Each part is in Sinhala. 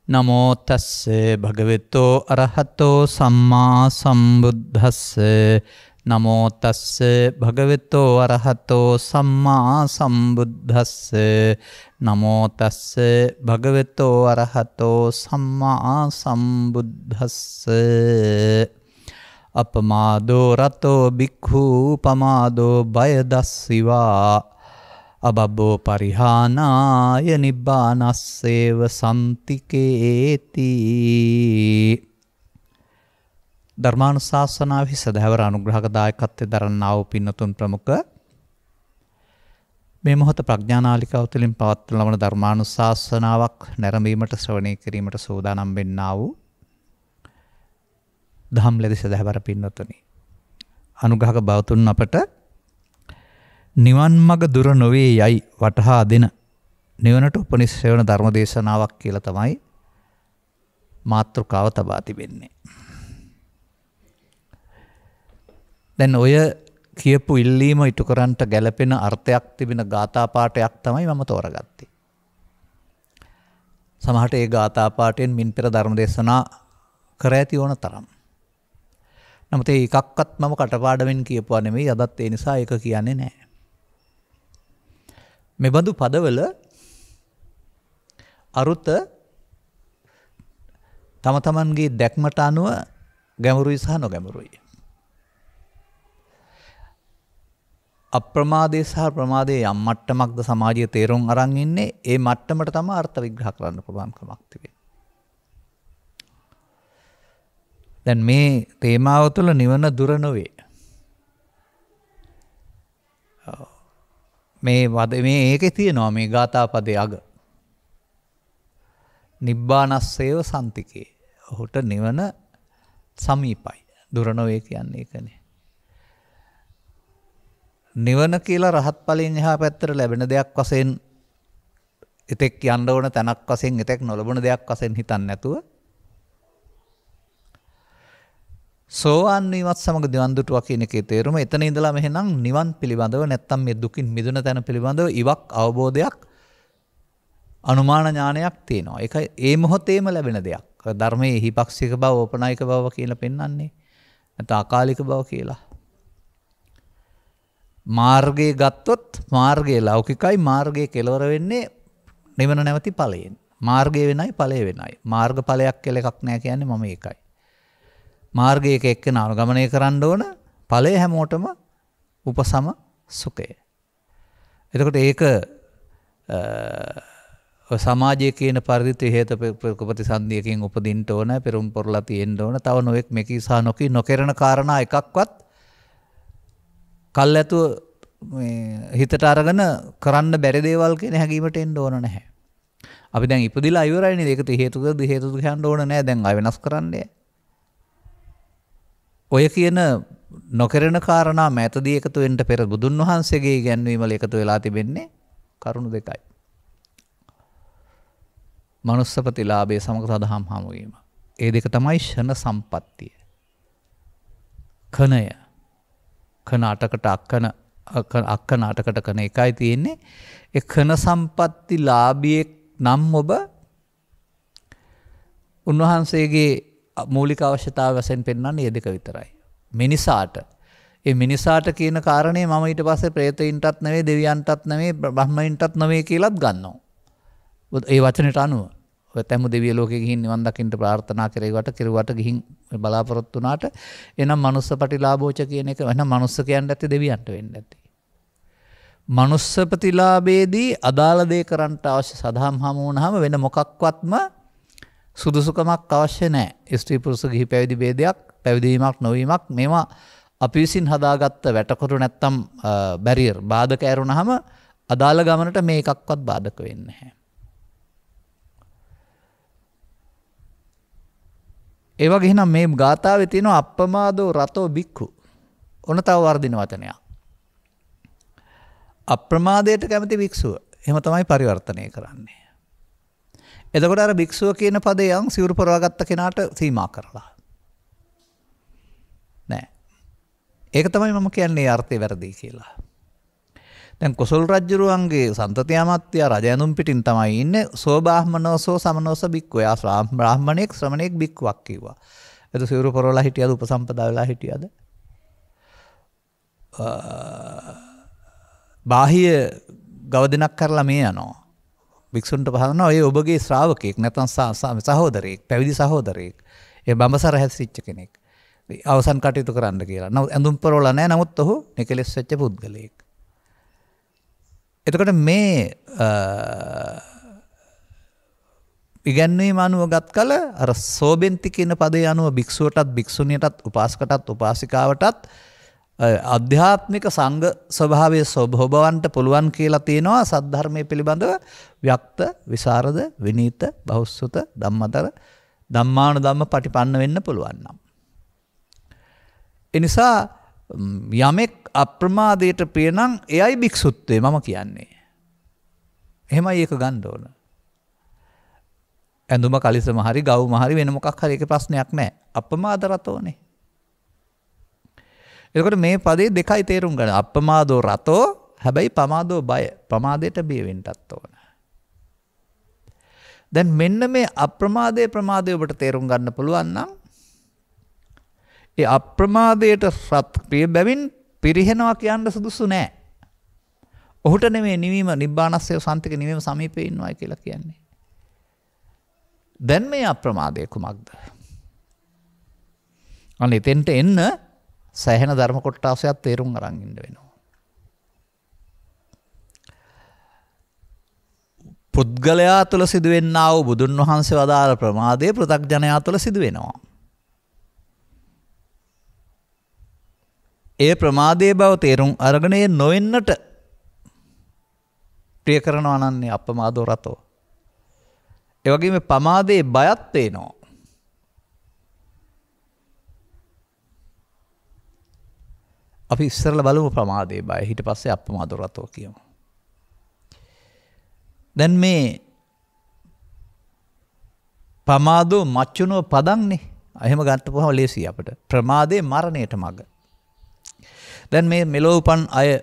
නමෝ තස්සේ භගවතෝ අරහතෝ සම්මා සම්බුද්දස්සේ නමෝ තස්සේ භගවතෝ අරහතෝ සම්මා සම්බුද්දස්සේ නමෝ තස්සේ භගවතෝ අරහතෝ සම්මා සම්බුද්දස්සේ අපමාදෝ රතෝ බික්ඛු පමාදෝ බයදස්සිවා අබබ්බෝ පරිහානාය නිබ්බානස්සේව සම්තිකේති. ධර්මානුශාසනාවේ සදහවර අනුග්‍රහක දායකත්වයෙන් දරන්නා වූ පින්වතුන් ප්‍රමුඛ මේ මොහොත ප්‍රඥානාලිකාව තුළින් පවත්වන ලබන ධර්මානුශාසනාවක් නැරඹීමට ශ්‍රවණය කිරීමට සූදානම් වෙන්නා වූ දහම් ලෙස සදහවර පින්වතුනි, අනුග්‍රහක බවතුන් අපට නිවන් මඟ දුර නොවේ යයි වටහා දෙන නිවනට උපනිශ්‍රේ වන ධර්ම දේශනාවක් කියලා තමයි මාතෘකාව තබා තිබෙන්නේ. දැන් ඔය කියපු ඉල්ලීම ඉටු කරන්නට ගැළපෙන අර්ථයක් තිබෙන ගාථා පාඨයක් තමයි මම තෝරගත්තේ. සමහරට ඒ ගාථා පාඨයෙන් මින් පෙර ධර්ම දේශනා කර ඇති ඕන තරම්. නමුත් ඒ එකක්වත් මම කටපාඩමින් කියපුවා නෙමෙයි, අදත් ඒ නිසා ඒක කියන්නේ නැහැ. මෙබඳු පදවල අරුත තම තමන්ගේ දැක්මට අනුව ගැඹුරුයි සහ නොගැඹුරුයි. අප්‍රමාදයේ සහ ප්‍රමාදයේ යම් මට්ටමක්ද සමාජයේ තේරුම් අරන් ඉන්නේ, ඒ මට්ටමට තමයි අර්ථ විග්‍රහ කරන්න පුළුවන් කමක් තිබෙන්නේ. දැන් මේ තේමාව තුළ නිවන දුර නොවේ. මේ ඒකේ තියෙනවා මේ ගාථා පදයේ අග. නිබ්බානස්සේව සම්තිකේ. ඔහුට නිවන සමීපයි. දුර නොවේ කියන්නේ ඒකනේ. නිවන කියලා රහත් ඵලයෙන් එහා පැත්තට ලැබෙන දෙයක් වශයෙන් එතෙක් යන්න ඕන තැනක් වශයෙන් එතෙක් නොලබන දෙයක් වශයෙන් හිතන්නේ නැතුව සෝවාන් වීමත් සමග නිවන් දුටුවා කියන එකේ තේරුම එතන ඉඳලා මෙහෙනම් නිවන් පිළිබඳව නැත්තම් මේ දුකින් මිදුණ තැන පිළිබඳව ඉවක් අවබෝධයක් අනුමාන ඥානයක් තියෙනවා. ඒක ඒ මොහොතේම ලැබෙන දෙයක්. ධර්මයේ හිපක්ෂික බව, ඕපනායක බව කියලා පෙන්වන්නේ. නැත්නම් අකාලික බව කියලා. මාර්ගයේ ගත්තොත් මාර්ගයේ ලෞකිකයි, මාර්ගයේ කෙලවර වෙන්නේ නිවන නැවති ඵලයෙන්. මාර්ගය වෙනයි ඵලය වෙනයි. මාර්ග ඵලයක් කියලා එකක් නැහැ කියන්නේ මම ඒකයි. මාර්ගයක එක්කන අනුගමනය කරන්න ඕන, ඵලය හැමෝටම උපසම සුඛය. එතකොට ඒක සමාජයේ කියන පරිදි හේතු ප්‍රතිසන්දියකින් උපදින්න ඕන, පෙරම් පොරලා තියෙන්න ඕන, තව නොඑක් මෙකී සහ නොකී නොකරන කාරණා එකක්වත් කල්ැතුව හිතට අරගෙන කරන්න බැරි දේවල් කියන හැඟීමට එන්න ඕන නැහැ. අපි දැන් ඉපදිලා ඉවරයිනේ. ඒකට හේතුද කියන්න ඕන නැහැ. දැන් ආය වෙනස් කරන්නේ. ඔය කියන නොකරන කාරණා මෑතදී එකතු වෙන්න පෙර බුදුන් වහන්සේගේ ඉගැන්වීම වල එකතු වෙලා තිබෙන්නේ කරුණු දෙකයි. මනුස්සපතිලාභයේ සමග සදහම් හමු වීම. ඒ දෙක තමයි ෂණ සම්පත්තිය. කණය. කන අටකට අක්කන අටකට කන එකයි තියෙන්නේ. ඒ කන සම්පත්ති ලාභියෙක් නම් ඔබ උන්වහන්සේගේ මූලික අවශ්‍යතාව වශයෙන් පෙන්වන්නේ මේ දෙක විතරයි. මිනිසාට කියන කාරණේ මම ඊට පස්සේ ප්‍රේතයින්ටත් නෙවෙයි, දෙවියන්ටත් නෙවෙයි, බ්‍රහ්මයින්ටත් නෙවෙයි කියලාත් ගන්නවා. ඒ වචනෙට අනුව ඔය තැමු දෙවිය ලෝකෙ ගිහින් නිවන් දකින්න ප්‍රාර්ථනා කෙරුවට ගිහින් බලාපොරොත්තු වුණාට එනම් මනුස්ස ප්‍රතිලාභෝච කියන එක එහෙනම් මනුස්ස කියන්නේ නැත්තේ දෙවියන්ට වෙන්නේ නැත්තේ. මනුස්ස ප්‍රතිලාභයේදී අදාළ දේ කරන්නට අවශ්‍ය සදහම් හමු වුණාම වෙන මොකක්වත්ම සුදුසුකමක් අවශ්‍ය නැහැ. ස්ත්‍රී පුරුෂ ගිහි පැවිදි ભેදයක්, පැවිදි වීමක් නොවීමක්, මේවා අපි විසින් හදාගත්ත වැටකොටු නැත්තම් බැරියර් බාධක ඇරුණාම අදාළ ගමනට මේ එකක්වත් බාධක වෙන්නේ නැහැ. ඒ වගේ එහෙනම් මේ ගාථාවේ තියෙනවා අප්‍රමාදෝ රතෝ බික්ඛු. ඔන්න තව වර්ධින වචනයක්. අප්‍රමාදයට කැමති භික්ෂුව. එහෙම තමයි පරිවර්තනය කරන්නේ. එතකොට අර භික්ෂුව කියන පදයෙන් සිවුරු පරවාගත්ත කෙනාට සීමා කරලා නෑ. ඒක තමයි මම කියන්නේ අර්ථය වැරදි කියලා. දැන් කොසල් රජුරුවන්ගේ සන්තති අමාත්‍ය රජ ඇඳුම් පිටින් තමයි ඉන්නේ. සෝබාහමනෝසෝ සමනෝස බික්කෝ. යා බ්‍රාහ්මණෙක් ශ්‍රමණෙක් බික්කුවක් කිව්වා. එතකොට සිවුරු පොරවලා හිටියද උපසම්පදා වෙලා හිටියද? බාහිය ගව දෙනක් කරලා මේ යනවා. භික්ෂුන්ට පහදනවා ඔය ඔබගේ ශ්‍රාවකෙක් නැත්නම් සහෝදරයෙක්, පැවිදි සහෝදරයෙක්. ඒ බඹසර හැසිරිච්ච කෙනෙක්. අවසන් කටයුතු කරන්න කියලා. නමුත් ඇඳුම් පොරවලා නැහැ. නමුත් ඔහු නිකලෙස් වෙච්ච පුද්ගලයෙක්. එතකොට මේ ඉගැන්වීම අනුව ගත් කල අර සෝබෙන්ති කියන පදේ අනුව භික්ෂුවටත් භික්ෂුණියටත් උපාසකටත් උපාසිකාවටත් ආධ්‍යාත්මික සංඝ ස්වභාවයේ ස්වභවවන්ට පුළුවන් කියලා තියෙනවා සද්ධර්මයේ පිළිබඳව ව්‍යක්ත විසරද විනීත බහුසුත ධම්මතර ධම්මානුධම්ම පටිපන්න වෙන්න පුළුවන් නම් ඒ නිසා යමෙක් අප්‍රමාදයට ප්‍රිය නම් එයයි භික්ෂුත්වය මම කියන්නේ. එහෙමයි ඒක ගන්න ඕන. ඇඳුම කලිසම හරි ගවුම හරි වෙන මොකක් හරි ඒකේ ප්‍රශ්නයක් නැහැ. අප්‍රමාද රතෝනේ. එතකොට මේ පදේ දෙකයි තේරුම් ගන්න. අප්‍රමාදෝ රතෝ හැබැයි පමාදෝ බය. ප්‍රමාදයට බිය වෙන්නත් ඕන. දැන් මෙන්න මේ අප්‍රමාදයේ ප්‍රමාදය ඔබට තේරුම් ගන්න පුළුවන් නම් ඒ අප්‍රමාදයට රත් ප්‍රිය බැවින් පිරිහෙනවා කියන්න සුදුසු නෑ. ඔහුට නෙමෙයි නිවීම නිබ්බානස්සය සාන්තික නිවීම සමීපේ ඉන්නවා කියලා කියන්නේ. දැන් මේ අප්‍රමාදය කුමක්ද? අනේ එතෙන්ට එන්න සෑහෙන ධර්ම කොටසක් තේරුම් අරන් ඉන්න වෙනවා. පුද්ගලයා තුළ සිදුවෙන්නා වූ බුදුන් වහන්සේ වදාළ ප්‍රමාදය පෘථග්ජනයා තුළ සිදු වෙනවා. ඒ ප්‍රමාදයේ බව තේරුම් අරගෙන නොවෙන්නට ප්‍රිය කරනවා නන්නේ අප්‍රමාදෝ රතෝ. ඒ වගේම ප්‍රමාදයේ බයත් තේනවා. අපි ඉස්සරලා බලමු ප්‍රමාදයේ බය. ඊට පස්සේ අප්‍රමාදෝ රතෝ කියමු. දැන් මේ ප්‍රමාදෝ මච්චුනෝ පදන්නේ. එහෙම ගන්නපුවම ලේසියි අපිට. ප්‍රමාදයේ මරණයට මඟ. දැන් මේ මෙලෝ උපන් අය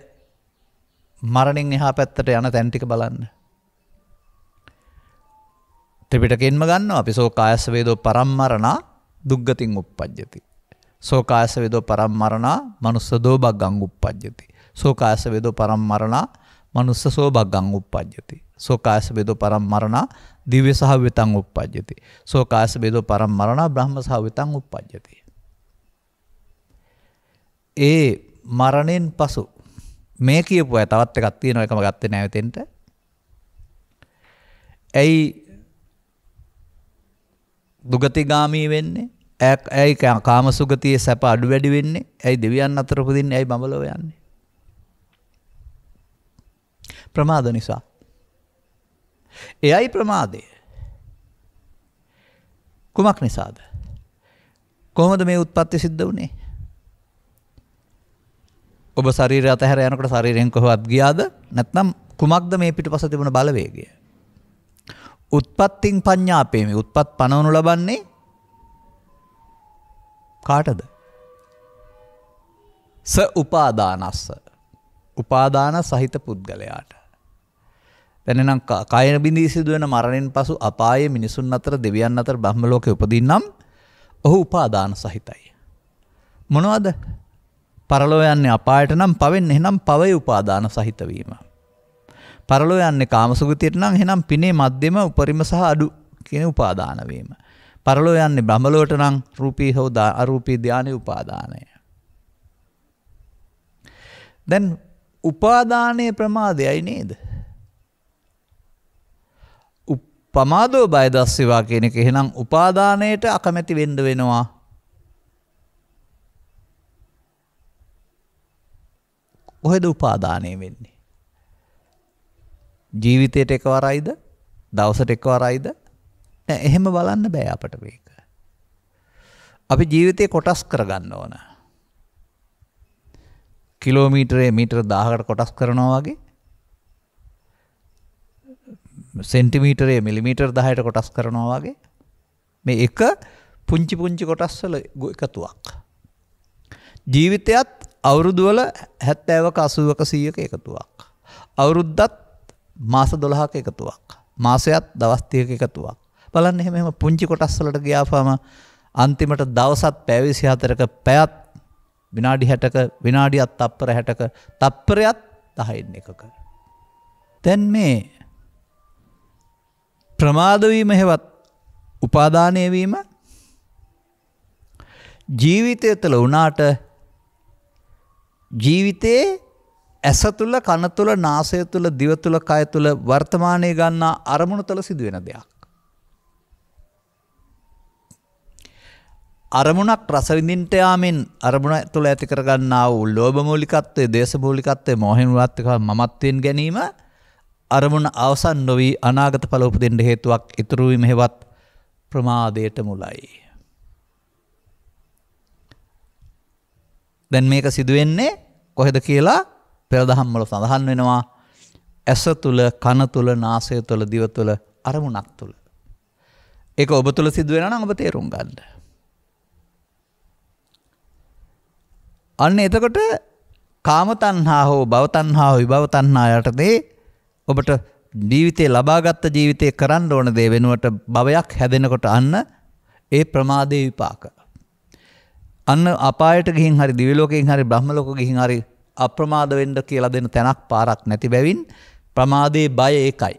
මරණයෙන් එහා පැත්තට යන තැන් ටික බලන්න. ත්‍රිපිටකයෙන්ම ගන්නවා අපි සෝකායස්ස වේදෝ පරම්මරණා දුග්ගතින් උප්පජ්ජති. සෝකායස්ස වේදෝ පරම්මරණා මනුස්ස දෝබග්ගං උප්පජ්ජති. සෝකායස්ස වේදෝ පරම්මරණා මනුස්ස සෝබග්ගං උප්පජ්ජති. සෝකායස්ස වේදෝ පරම්මරණා දිව්‍ය සහවිතං උප්පජ්ජති. සෝකායස්ස වේදෝ පරම්මරණා බ්‍රහ්ම සහවිතං උප්පජ්ජති. ඒ මරණයෙන් පසු මේ කියපු අය තවත් එකක් තියෙනවා එකම ගත්තේ නැහැ වෙතෙන්ට. ඇයි දුගතිගාමී වෙන්නේ? ඇයි කාමසුගතියේ සැප අඩු වැඩි වෙන්නේ? ඇයි දෙවියන් අතර උපදින්නේ? ඇයි බඹලව යන්නේ? ප්‍රමාද නිසා. එයයි ප්‍රමාදය. කුමක් නිසාද? කොහොමද මේ උත්පත්ති සිද්ධ වුනේ? ඔබ ශරීරය අතහැර යනකොට ශරීරයෙන් කොහොමද ගියාද? නැත්නම් කුමක්ද මේ පිටුපස තිබුණ බලවේගය? උත්පත්තින් පඤ්ඤාපේමි. උත්පත් පනවනු ලබන්නේ කාටද? ස උපාදානස්ස. උපාදාන සහිත පුද්ගලයාට. දැන් නම් කායන බිඳී සිදුවෙන මරණයෙන් පසු අපායේ මිනිසුන් අතර දෙවියන් අතර බ්‍රහ්ම ලෝකේ උපදින්නම් ඔහු උපාදාන සහිතයි. මොනවද? පරලෝ යන්නේ අපායට නම් පවෙන්නේ එහෙනම් පවේ උපාදාන සහිත වීම. පරලෝ යන්නේ කාමසුගතියට නම් එහෙනම් පිනේ මධ්‍යම උපරිම සහ අඩු කියන උපාදාන වීම. පරලෝ යන්නේ බ්‍රහ්මලෝට නම් රූපී හෝ අරූපී ධානයේ උපාදානය. දැන් උපාදානයේ ප්‍රමාදයයි නේද? පමාදෝ බය දස්සේවා කියන එක එහෙනම් උපාදානයට අකමැති වෙන්න වෙනවා. කොහෙද උපාදානය වෙන්නේ? ජීවිතයට එකවරයිද? දවසට එකවරයිද? නෑ එහෙම බලන්න බෑ අපට මේක. අපි ජීවිතේ කොටස් කරගන්න ඕන. කිලෝමීටරේ මීටර 1000කට කොටස් කරනවා වගේ සෙන්ටිමීටරේ මිලිමීටර 10ට කොටස් කරනවා වගේ මේ එක පුංචි පුංචි කොටස් වල එකතුවක්. ජීවිතයත් අවුරුදු වල 70ක 80ක 100ක එකතුවක්. අවුරුද්දත් මාස 12ක එකතුවක්. මාසයත් දවස් 30ක එකතුවක්. බලන්න එහෙම පුංචි කොටස් වලට ගියාම අන්තිමට දවසත් පැය 24ක පැයත් විනාඩි 60ක විනාඩියක් තප්පර 60ක තප්පරයක් 10න් එකක. දැන් මේ ප්‍රමාද වීම හේවත් උපාදානය වීම ජීවිතය තුළ වුණාට ජීවිතයේ ඇස තුළ කන තුළ නාසය තුළ දිව තුළ කය තුළ වර්තමානයේ ගන්නා අරමුණු තුළ සිදුවෙන දෙයක්. අරමුණක් රස විඳින්නට යාමෙන් අරමුණ තුළ ඇති කරගන්නා වූ ලෝභ මූලිකත්වයේ දේශ මූලිකත්වයේ මෝහ මූලිකත්වයේ මමත්වයෙන් ගැනීම අරමුණ අවසන් නොවි අනාගත ඵල උපදින්න හේතුවක් ඉතුරු වීම හේවත් ප්‍රමාදයට මුලයි. දැන් මේක සිදුවෙන්නේ කොහෙද කියලා පෙර දහම් වල සඳහන් වෙනවා. ඇස තුල කන තුල නාසය තුල දිව තුල අරමුණක් තුල. ඒක ඔබ තුල සිදුවෙනවා නම් ඔබ තේරුම් ගන්න. අන්න එතකොට කාම තණ්හා හෝ භව තණ්හා හෝ විභව තණ්හා යටතේ ඔබට ජීවිතේ ලබාගත් ජීවිතේ කරන්න ඕන දේ වෙනුවට භවයක් හැදෙනකොට අන්න ඒ ප්‍රමාදේ විපාක. අන්න අපායට ගිහින් හරි දිව්‍ය ලෝකයෙන් හරි බ්‍රහ්ම ලෝක ගිහින් හරි අප්‍රමාද වෙන්න කියලා දෙන තැනක් පාරක් නැති බැවින් ප්‍රමාදේ බය ඒකයි.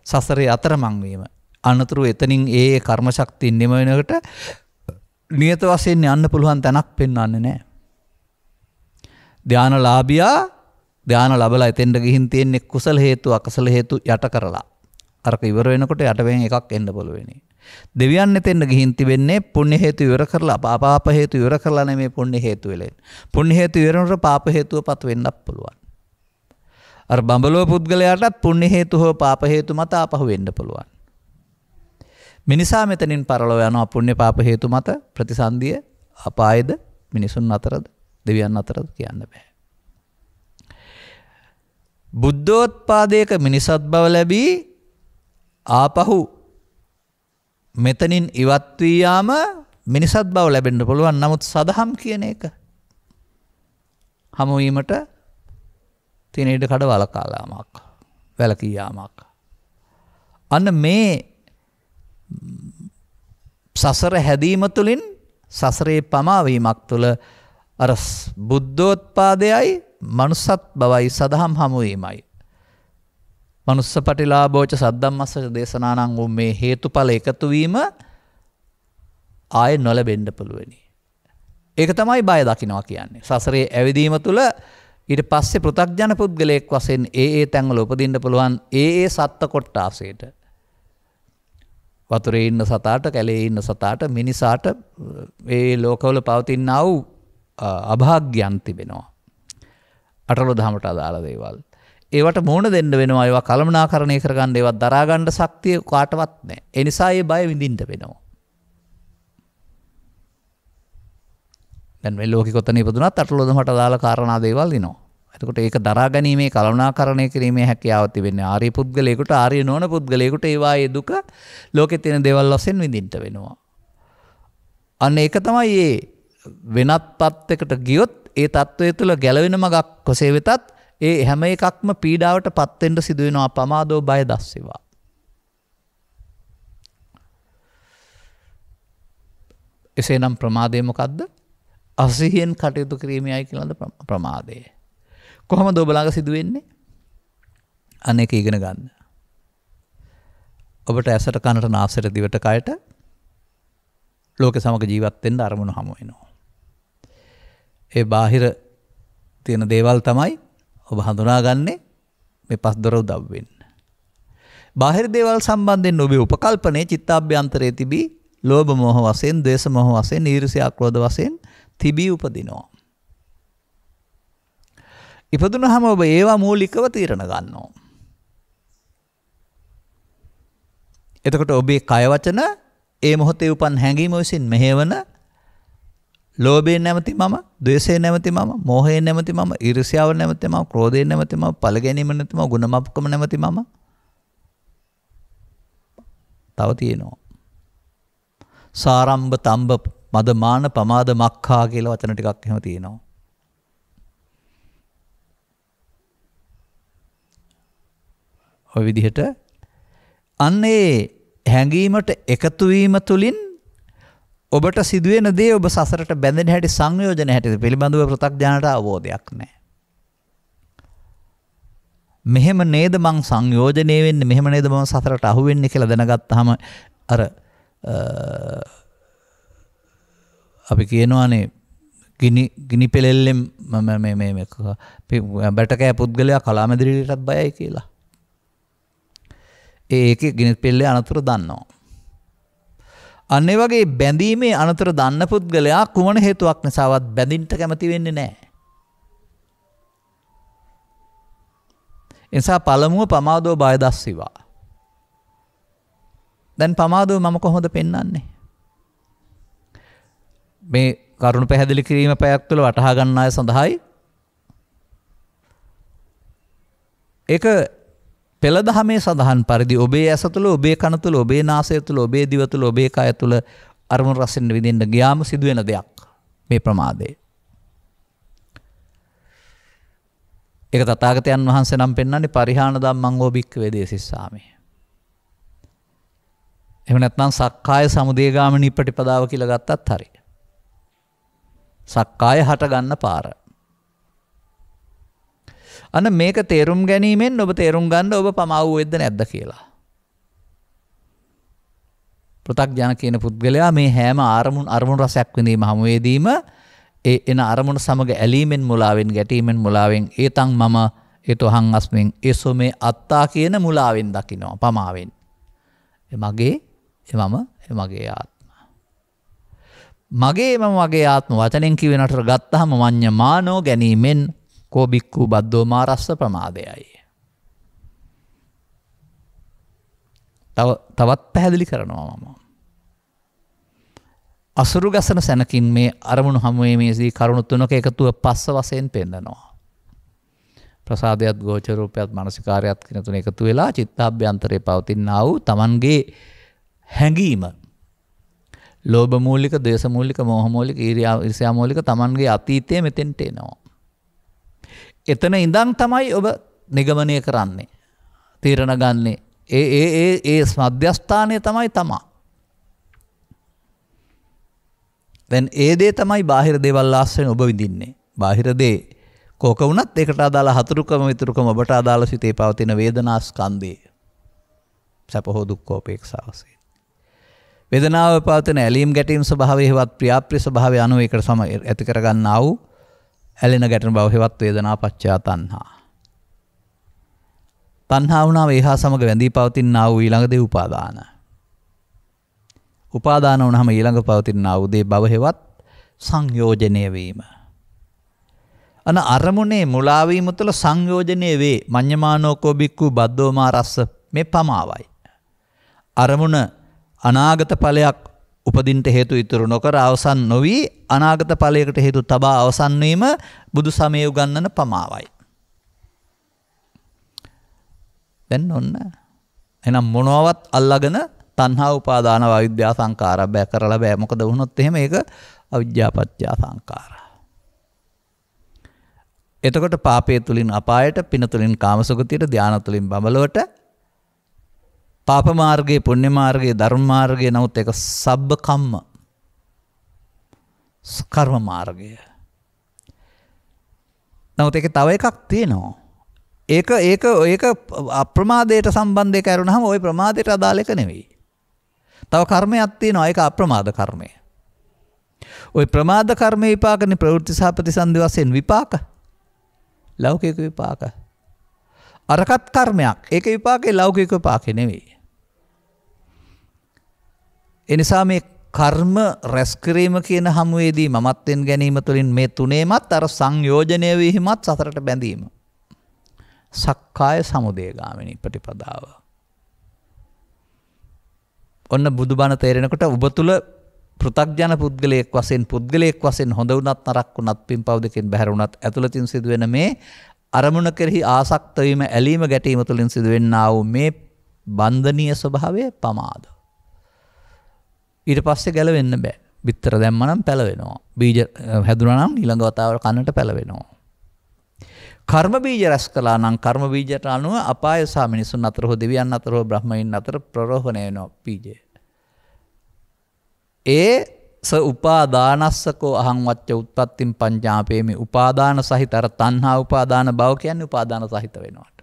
සසරේ අතරමං වීම. අනතුරු එතනින් ඒ කර්ම ශක්තිය නිම වෙනකොට නියත වශයෙන් යන්න පුළුවන් තැනක් පෙන්වන්නේ නැහැ. ධානලාභියා ධාන ලැබලා එතෙන්ට ගිහින් තියෙන්නේ කුසල හේතු අකුසල හේතු යට කරලා. අරක ඉවර වෙනකොට යට වෙන එකක් එන්න පුළුවනි. දෙවියන් එතෙන්ට ගිහින් තිබෙන්නේ පුණ්‍ය හේතු ඉවර කරලා පාප හේතු ඉවර කරලා නෙමෙයි පුණ්‍ය හේතු වෙලෙන්නේ. පුණ්‍ය හේතු ඉවරනකොට පාප හේතුව පත් වෙන්නත් පුළුවන්. අර බඹලෝ පුද්ගලයාටත් පුණ්‍ය හේතු හෝ පාප හේතු මත ආපහු වෙන්න පුළුවන්. මිනිසා මෙතනින් පරලෝ යනවා පුණ්‍ය පාප හේතු මත ප්‍රතිසන්දිය අපායද මිනිසුන් අතරද දෙවියන් අතරද කියන්න බෑ. බුද්ධෝත්පාදයක මිනිසත් බව ලැබී ආපහු මෙතනින් ඉවත් වී යාම මිනිසත් බව ලැබෙන්න පුළුවන්. නමුත් සදහම් කියන එක හමු වීමට තියෙන ඉඩ කඩ වලකාලාමක් වැලකී යාමක්. අන්න මේ සසර හැදීම තුළින් සසරේ පමා වීමක් තුළ අර බුද්ධෝත්පාදයයි මනුස්සත් බවයි සදහම් හමු වීමයි. මනුස්ස පටිලාභෝච සද්දම්මස්ස දේශනානං වූ මේ හේතුඵල එකතු වීම ආයේ නොලැබෙන්න පුළුවනි. ඒක තමයි බය දකින්නවා කියන්නේ. සසරේ ඇවිදීම තුළ ඊට පස්සේ පෘථග්ජන පුද්ගලයෙක් වශයෙන් ඒ තැන්වල උපදින්න පුළුවන් ඒ සත්ත්ව කොට්ටාසයට. වතුරේ ඉන්න සතාට, කැලේ ඉන්න සතාට, මිනිසාට ඒ ලෝකවල පවතිනා වූ අභාග්‍යයන් තිබෙනවා. අටලෝ දහමට අදාළ දේවල්. ඒවට මුහුණ දෙන්න වෙනවා. ඒවා කළමනාකරණය කරගන්න, ඒවා දරා ගන්න ශක්තිය කාටවත් නැහැ. ඒ නිසා ඒ බය විඳින්න වෙනවා. දැන් මේ ලෝකෙ කොතන ඉපදුනත් අටලෝ දහමට අදාළ කාරණා දේවල් දිනවා. එතකොට ඒක දරා ගැනීමේ කළමනාකරණය කිරීමේ හැකියාව තිබෙන්නේ ආර්ය පුද්ගලයෙකුට. ආර්ය නොවන පුද්ගලයෙකුට ඒවායේ දුක ලෝකෙ තියෙන දේවල් වශයෙන් විඳින්න වෙනවා. අන්න ඒක තමයි මේ වෙනත් පත්යකට ගියොත් ඒ தত্ত্বය තුළ ගැලවෙන මගක් කොසේ වෙතත් ඒ හැම එකක්ම පීඩාවට පත් වෙන්න සිදු වෙනවා. පමාදෝ බය දස්සේවා. එසේනම් ප්‍රමාදය මොකද්ද? අසිහියෙන් කටයුතු කිරීමයි කියලාද ප්‍රමාදය. කොහොමද ඔබ ළඟ සිදු වෙන්නේ? අනේක ඉගෙන ගන්න. ඔබට ඇසට කනට නාසයට දිවට කයට ලෝක සමග ජීවත් වෙන්න අරමුණු හමු වෙනවා. ඒ බාහිර තියෙන දේවල් තමයි ඔබ හඳුනාගන්නේ මේ පස් දොර උදව් වෙන්න. බාහිර දේවල් සම්බන්ධයෙන් ඔබේ උපකල්පනයේ චිත්තාභ්‍යන්තරයේ තිබී ලෝභ මොහ වශයෙන්, ද්වේෂ මොහ වශයෙන්, ඊර්ෂ්‍යා ක්‍රෝධ වශයෙන් තිබී උපදිනවා. ඉපදුනහම ඔබ ඒවා මූලිකව තීරණ ගන්නවා. එතකොට ඔබේ කය වචන ඒ මොහොතේ උපන් හැඟීම විසින් මෙහෙවන ලෝභයෙන් නැමැති මම, ද්වේෂයෙන් නැමැති මම, මෝහයෙන් නැමැති මම, ඊර්ෂ්‍යාව නැමැති මම, ක්‍රෝධයෙන් නැමැති මම, පල ගැනීම නැමැති මම, ගුණමප්කම නැමැති මම තව තියෙනවා. සාරම්භ තම්බ මද මාන පමාද මක්ඛා කියලා වචන ටිකක් එහෙම තියෙනවා. ඔය විදිහට අන්නේ හැඟීමට එකතු වීම තුලින් ඔබට සිදුවෙන දේ ඔබ සසරට බැඳෙන හැටි සංයෝජන හැටි පිළිබඳව පෘථග්ජනට අවබෝධයක් නැහැ. මෙහෙම නේද මං සංයෝජනය වෙන්නේ, මෙහෙම නේද මම සසරට අහු වෙන්නේ කියලා දැනගත්තාම අර අපි කියනවානේ ගිනි පෙලෙල්ලෙන් මේ බැටකෑ පුද්ගලයා කලාමැදිරියටත් බයයි කියලා. ඒකේ ගිනි පෙල්ලේ අනතුරු දන්නවා. අන්න ඒ වගේ බැඳීමේ අනතුරු දන්න පුද්ගලයා කුමන හේතුවක් නිසාවත් බැඳින්න කැමති වෙන්නේ නැහැ. එනිසා පළමුව පමාදෝ බය දස්සීවා. දැන් පමාදෝ මම කොහොමද පෙන්වන්නේ? මේ කරුණ පැහැදිලි කිරීම පැයක් තුළ වටහා ගන්න අය සඳහායි. ඒක පෙළ දහමේ සඳහන් පරිදි ඔබේ ඇස තුළ, ඔබේ කන තුළ, ඔබේ නාසය තුළ, ඔබේ දිව තුළ, ඔබේ කය තුළ අරමුණු රසෙන් විඳින්න ගියාම සිදුවෙන දෙයක් මේ ප්‍රමාදය. ඒක තථාගතයන් වහන්සේ නම් පෙන්වන්නේ පරිහාන ධම්මං ඕ භික්ඛවේ දේසිස්සාමි. එහෙම නැත්නම් සක්කාය සමුදයගාමිනී ප්‍රතිපදාව කියලා ගත්තත් හරි. සක්කාය හට ගන්න පාර. අන්න මේක තේරුම් ගැනීමෙන් ඔබ තේරුම් ගන්න ඔබ පමා වූ නැද්ද කියලා. පෘථග්ජන කියන පුද්ගලයා මේ හැම අරමුණු රසයක් විඳීම හමුවේදීම ඒ එන අරමුණ සමග ඇලීමෙන් මුලාවෙන් ගැටීමෙන් මුලාවෙන් ඒතං මම ඒතොහං අස්මින් ඒසොමේ අත්තා කියන මුලාවෙන් දකිනවා පමාවෙන්. මගේ මම මගේ ආත්ම. මගේ මම මගේ ආත්ම වචනෙන් කියවෙනට ගත්තහම මඤ්ඤ මානෝ ගැනීමෙන් කෝ බික්ඛු බද්දෝ මාරස්ස ප්‍රමාදයයි. තවත් පැහැදිලි කරනවා මම. අසුරු ගසන සැනකින් මේ අරමුණු හමුවේ මේදී කරුණු තුනක එකතුව පස්ස වශයෙන් පෙන්නනවා. ප්‍රසාදයත් ගෝචර රූපයත් මානසිකාරයත් කියන තුන එකතු වෙලා චිත්තාභ්‍යන්තරයේ පවතිනා වූ Tamanගේ හැඟීම ලෝභ මූලික, ද්වේෂ මූලික, මෝහ මූලික, ඊර්ෂ්‍යා මූලික Tamanගේ අතීතයේ මෙතෙන්ට එනවා. එතන ඉඳන් තමයි ඔබ නිගමනය කරන්නේ. තීරණ ගන්නේ. ඒ මධ්‍යස්ථානය තමයි තමා. දැන් ඒ දේ තමයි බාහිර දේවල් ආශ්‍රයෙන් ඔබ විඳින්නේ. බාහිර දේ කෝක වුණත් ඒකට අදාළ හතුරුකම විතුරුකම ඔබට අදාළ සිතේ පවතින වේදනා ස්කන්ධය. සැප හෝ දුක් උපේක්ෂා වශයෙන්. වේදනාව පවතින ඇලීම් ගැටීම් ස්වභාවය හේවත් ප්‍රියාප්‍රිය ස්වභාවය අනුව ඒකට සම ඇති කරගන්නා වූ ඇලෙන ගැටෙන බව හේවත් වේදනා පච්චය තණ්හා. තණ්හා වුණාම ඒහා සමග වැඳී පවතිනා වූ ඊළඟ දේ උපාදාන. උපාදාන වුණාම ඊළඟ පවතිනා වූ දේ භව හේවත් සංයෝජනය වීම. අන අරමුණේ මුලා වීම තුළ සංයෝජනය වේ. මඤ්ඤමානෝකෝ බික්ඛු බද්දෝමා රස්ස මේ පමාවයි. අරමුණ අනාගත ඵලයක් උපදින්නට හේතු ඉතුරු නොකර අවසන් නොවි අනාගත ඵලයකට හේතු තබා අවසන් වීම බුදු සමයේ උගන්වන පමාවයි. දැන් ඔන්න එහෙනම් මොනවත් අල්ලාගෙන තණ්හා උපාදාන අවිද්‍යා සංකාර බෑ කරලා බෑ. මොකද වුණොත් එහෙම ඒක අවිද්‍යා පත්‍ය සංකාර. එතකොට පාපයේ තුලින් අපායට, පින තුලින් කාමසුගතියට, ධානය තුලින් බඹලොවට, පාප මාර්ගයේ, පුණ්‍ය මාර්ගයේ, ධර්ම මාර්ගයේ නමුත් ඒක සබ්බ කම්ම කර්ම මාර්ගය. නමුත් ඒකේ තව එකක් තියෙනවා. ඒක අප්‍රමාදයට සම්බන්ධය කරුණාම ওই ප්‍රමාදයට අදාළ එක නෙවෙයි. තව කර්මයක් තියෙනවා. ඒක අප්‍රමාද කර්මය. ওই ප්‍රමාද කර්මේ විපාකනේ ප්‍රවෘත්ති සහ ප්‍රතිසන්දි වශයෙන් විපාක. ලෞකික විපාක. අරකත් කර්මයක්. ඒකේ විපාකේ ලෞකික විපාකේ නෙවෙයි. ඒ නිසා මේ කර්ම රැස් කිරීම කියන හමුවේදී මමත්වෙන් ගැනීම තුළින් මේ තුනේමත් අර සංයෝජනය වීමත් සතරට බැඳීම. සක්කාය සමුදයගාමිනී ප්‍රතිපදාව. ඔන්න බුදුබණ තේරෙනකොට ඔබ තුල පෘථග්ජන පුද්ගලයෙක් වශයෙන් හොඳ වුණත් නරක වුණත් පින්පව් දෙකෙන් බැහැර වුණත් ඇතුළතින් සිදුවෙන මේ අරමුණ කෙරෙහි ආසක්ත වීම, ඇලීම ගැටීම තුළින් සිදුවෙන්නා වූ මේ බන්ධනීය ස්වභාවය පමාද. ඊට පස්සේ ගැලවෙන්න බෑ. බිත්තර දැම්මනම් පැලවෙනවා. බීජ හැදුනා නම් ඊළඟ වතාවට කන්නට පැලවෙනවා. කර්ම බීජ රැස් කළා නම් කර්ම බීජයට අනුව අපාය සහ මිනිසුන් අතර හෝ දෙවියන් අතර හෝ බ්‍රහ්මයන් අතර ප්‍රරෝහණය වෙනවා බීජය. ඒ ස උපාදානස්සකෝ අහං වච්ච උත්පත්තිම් පඤ්ඤාපේමි උපාදාන සහිත අර තණ්හා උපාදාන භව කියන්නේ උපාදාන සහිත වෙනවට.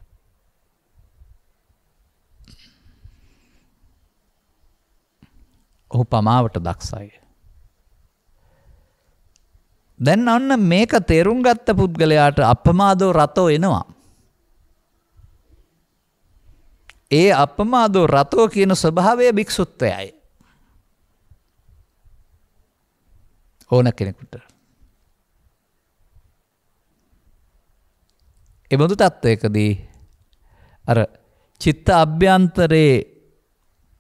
ඔහු පමාවට දක්ෂයි. දැන් අන්න මේක තේරුම් ගත්ත පුද්ගලයාට අපමාදෝ රතෝ එනවා. ඒ අපමාදෝ රතෝ කියන ස්වභාවය භික්ෂුත්වයයි. ඕන කෙනෙකුට. එබඳු තත්ත්වයකදී අර චිත්ත අභ්‍යන්තරේ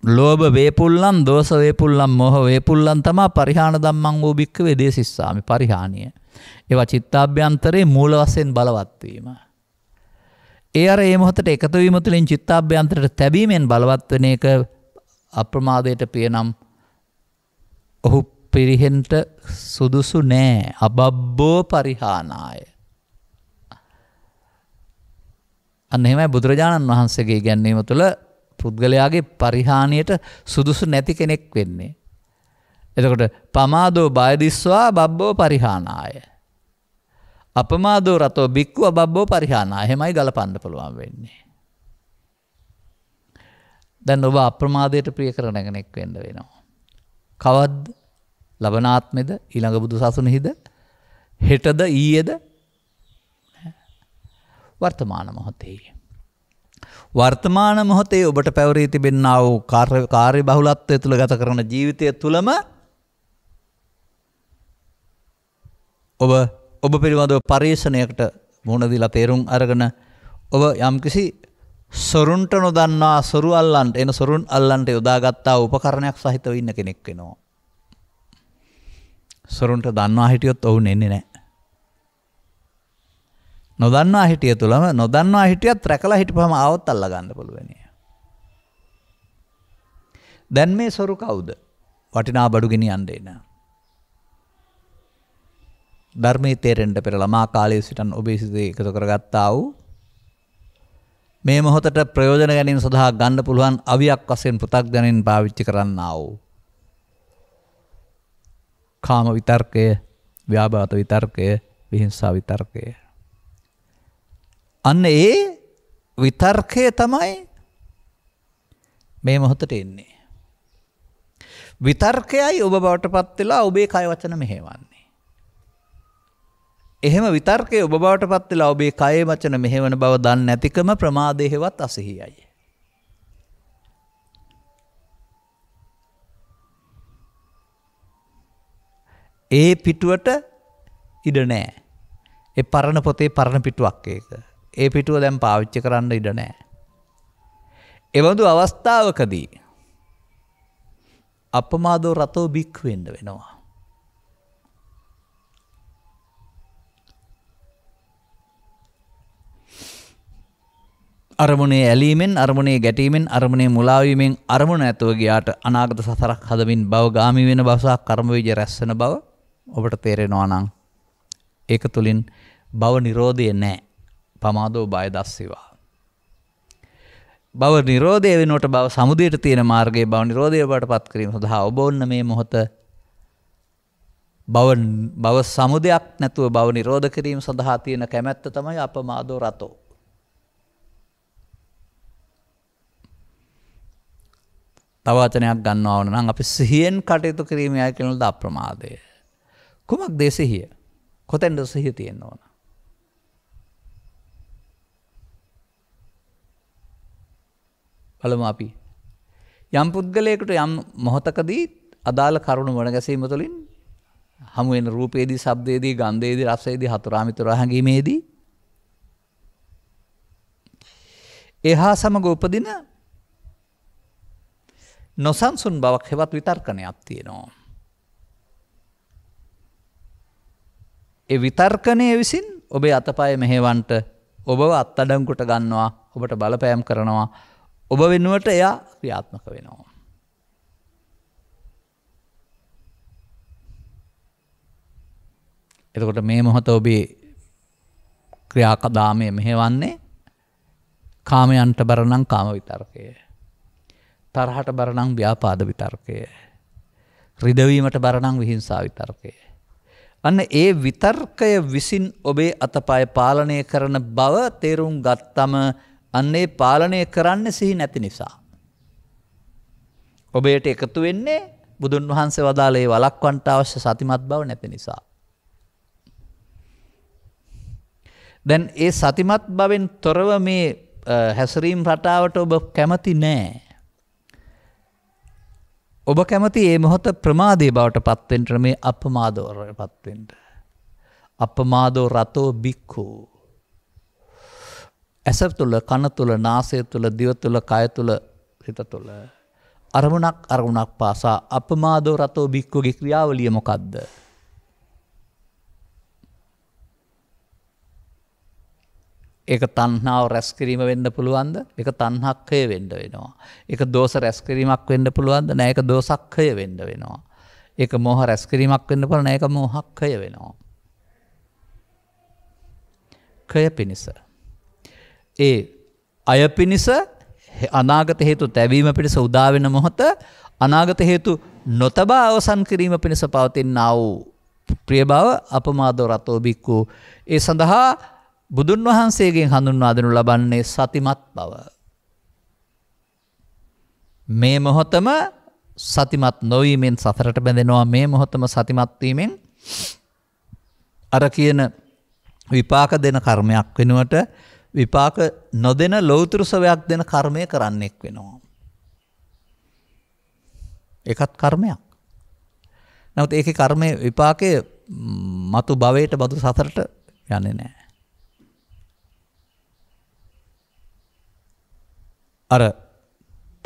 ලෝභ වේපුල්ලන් දෝෂ වේපුල්ලන් මෝහ වේපුල්ලන් තමා පරිහාන ධම්මං වූ භික්ඛවේ දේසිස්සාමි පරිහානිය. ඒවා චිත්තාභ්‍යන්තරේ මූල වශයෙන් බලවත් වීම. ඒ අර මේ මොහොතට එකතු වීම තුළින් චිත්තාභ්‍යන්තරයට තැබීමෙන් බලවත් වෙන එක අප්‍රමාදයට පියනම් ඔහු පිරිහෙන්ට සුදුසු නෑ. අබබ්බෝ පරිහානාය. අන්න එහෙමයි බුදුරජාණන් වහන්සේගේ ඉගැන්වීම තුළ පුද්ගලයාගේ පරිහානියට සුදුසු නැති කෙනෙක් වෙන්නේ. එතකොට පමාදෝ බයදිස්වා බබ්බෝ පරිහානාය. අපමාදෝ රතෝ බික්ඛු අබබ්බෝ පරිහානාය. එහෙමයි ගලපන්න පුළුවන් වෙන්නේ. දැන් ඔබ අප්‍රමාදයට ප්‍රිය කරන කෙනෙක් වෙන්න වෙනවා. කවද්ද? ලබනාත්මෙද? ඊළඟ බුදු සසුනේද? හෙටද? ඊයේද? වර්තමාන මොහොතේ. වර්තමාන මොහොතේ ඔබට පැවරී තිබෙනා වූ කාර්ය බහුලත්වය තුළ ගත කරන ජීවිතය තුළම ඔබ පිළිබඳව පරීක්ෂණයකට මුහුණ දීලා තේරුම් අරගෙන ඔබ යම්කිසි සොරුන්ට නොදන්නා සොරු අල්ලන්ට එන සොරුන් අල්ලන්ට යොදාගත්තා උපකරණයක් සහිතව ඉන්න කෙනෙක් වෙනවා. සොරුන්ට දන්වා හිටියොත් ඔවුන් එන්නේ නැහැ. නොදන්නා හිටිය තුළම නොදන්නා හිටියත් රැකලා හිටපුවම ආවොත් අල්ලා ගන්න පුළුවන්. දැන් මේ සොරු කවුද? වටිනා බඩු ගෙනියන්න එන. ධර්මයේ තේරෙන්න පෙර ළමා කාලයේ සිටන් ඔබේ සිතේ එකතු කරගත්තා වූ මේ මොහොතට ප්‍රයෝජන ගැනීම සඳහා ගන්න පුළුවන් අවියක් වශයෙන් පෘථග්ජනෙන් පාවිච්චි කරන්නා වූ කාම විතර්කය, ව්‍යාපාද විතර්කය, විහිංසා විතර්කය. අන්න ඒ විතර්කය තමයි මේ මොහොතට එන්නේ. විතර්කයයි ඔබ බවට පත් වෙලා ඔබේ කය වචන මෙහෙවන්නේ. එහෙම විතර්කය ඔබ බවට පත් වෙලා ඔබේ කය වචන මෙහෙවන බව දන්නේ නැතිකම ප්‍රමාදයේවත් අසහියයි. ඒ පිටුවට ඉඩ නැහැ. ඒ පරණ පොතේ පරණ පිටුවක් ඒක. ඒ පිටුව දැන් පාවිච්චි කරන්න ඉඩ නැහැ. එවඳු අවස්ථාවකදී අපමාදෝ රතෝ බික් වෙන්න වෙනවා. අරමුණේ ඇලීමෙන්, අරමුණේ ගැටීමෙන්, අරමුණේ මුලා වීමෙන් අරමුණ නැතුව ගියාට අනාගත සසරක් හදමින් භවගාමී වෙන බව සහ කර්ම වීජ රැස් වෙන බව ඔබට තේරෙනවා නම් ඒක තුලින් භව නිරෝධය නැහැ. පමාදෝ බය දස්සේවා. භව නිරෝධය වෙනුවට භව සමුදයට තියෙන මාර්ගයේ භව නිරෝධය බවට පත් කිරීම සඳහා ඔබ ඔන්න මේ මොහොත භව සමුදයක් නැතුව භව නිරෝධ කිරීම සඳහා තියෙන කැමැත්ත තමයි අපමාදෝ රතෝ. තව වචනයක් ගන්නවා ඕන නම් අපි සිහියෙන් කටයුතු කිරීමයි කියනද අප්‍රමාදය. කුමක්ද සිහිය? කොතෙන්ද සිහිය තියෙන්න ඕන? බලමු අපි. යම් පුද්ගලයෙකුට යම් මොහොතකදී අදාළ කරුණු වණ ගැසීම තුළින් හමු වෙන රූපේදී, ශබ්දේදී, ගන්ධේදී, රසේදී, හතුරාමිතුරා හැඟීමේදී එහා සමග උපදින නොසන්සුන් බවක් හෙවත් විතර්කණයක් තියෙනවා. ඒ විතර්කණය විසින් ඔබේ අතපය මෙහෙවන්ට ඔබව අත්අඩංගුවට ගන්නවා, ඔබට බලපෑම් කරනවා, ඔබ වෙනුවට එයා ක්‍රියාත්මක වෙනවා. එතකොට මේ මොහොත ඔබේ ක්‍රියාකදාමය මෙහෙවන්නේ කාමයන්ට බර නම් කාම විතර්කය. තරහට බර නම් ව්‍යාපාද විතර්කය. රිදවීමට බර නම් විහිංසා විතර්කය. අන්න ඒ විතර්කය විසින් ඔබේ අතපය පාලනය කරන බව තේරුම් ගත්තම අන්නේ පාලනය කරන්න සිහි නැති නිසා. ඔබේට එකතු වෙන්නේ බුදුන් වහන්සේ වදාළේ වළක්වන්නට අවශ්‍ය සතිමත් බව නැති නිසා. දැන් ඒ සතිමත් බවෙන් තොරව මේ හැසිරීම් රටාවට ඔබ කැමති නෑ. ඔබ කැමති ඒ මොහොත ප්‍රමාදයේ බවට පත්වෙන්ට මේ අපමාදවරට පත්වෙන්ට. අපමාදෝ රතෝ බික්ඛු. ඇස තුළ, කන තුළ, නාසය තුළ, දිව තුළ, කය තුළ, හිත තුළ අරමුණක් පාසා අපමාදෝ රතෝ බික්ඛුගේ ක්‍රියාවලිය මොකද්ද? ඒක තණ්හාව රැස් කිරීම වෙන්න පුළුවන්ද? ඒක තණ්හක්ඛය වෙන්න වෙනවා. ඒක දෝෂ රැස් කිරීමක් වෙන්න පුළුවන්ද? නෑ ඒක දෝසක්ඛය වෙන්න වෙනවා. ඒක මෝහ රැස් කිරීමක් වෙන්න පුළුවන්. නෑ ඒක මෝහක්ඛය වෙනවා. කය පිනිස. ඒ අය පිනිස අනාගත හේතු තැවීම පිණිස උදා වෙන මොහොත අනාගත හේතු නොතබා අවසන් කිරීම පිණිස පවතිනා වූ ප්‍රිය බව අපමාදෝ රතෝ බික්ඛු. ඒ සඳහා බුදුන් වහන්සේගෙන් හඳුන්වා දෙනු ලබන්නේ සතිමත් බව. මේ මොහොතම සතිමත් නොවීමෙන් සසරට බැඳෙනවා. මේ මොහොතම සතිමත් වීමෙන් අර කියන විපාක දෙන කර්මයක් වෙනුවට විපාක නොදෙන ලෞතුරු සවයක් දෙන කර්මය කරන්නෙක් වෙනවා. ඒකත් කර්මයක්. නමුත් ඒකේ කර්මයේ විපාකයේ මතු භවයට බදු සසරට යන්නේ නැහැ. අර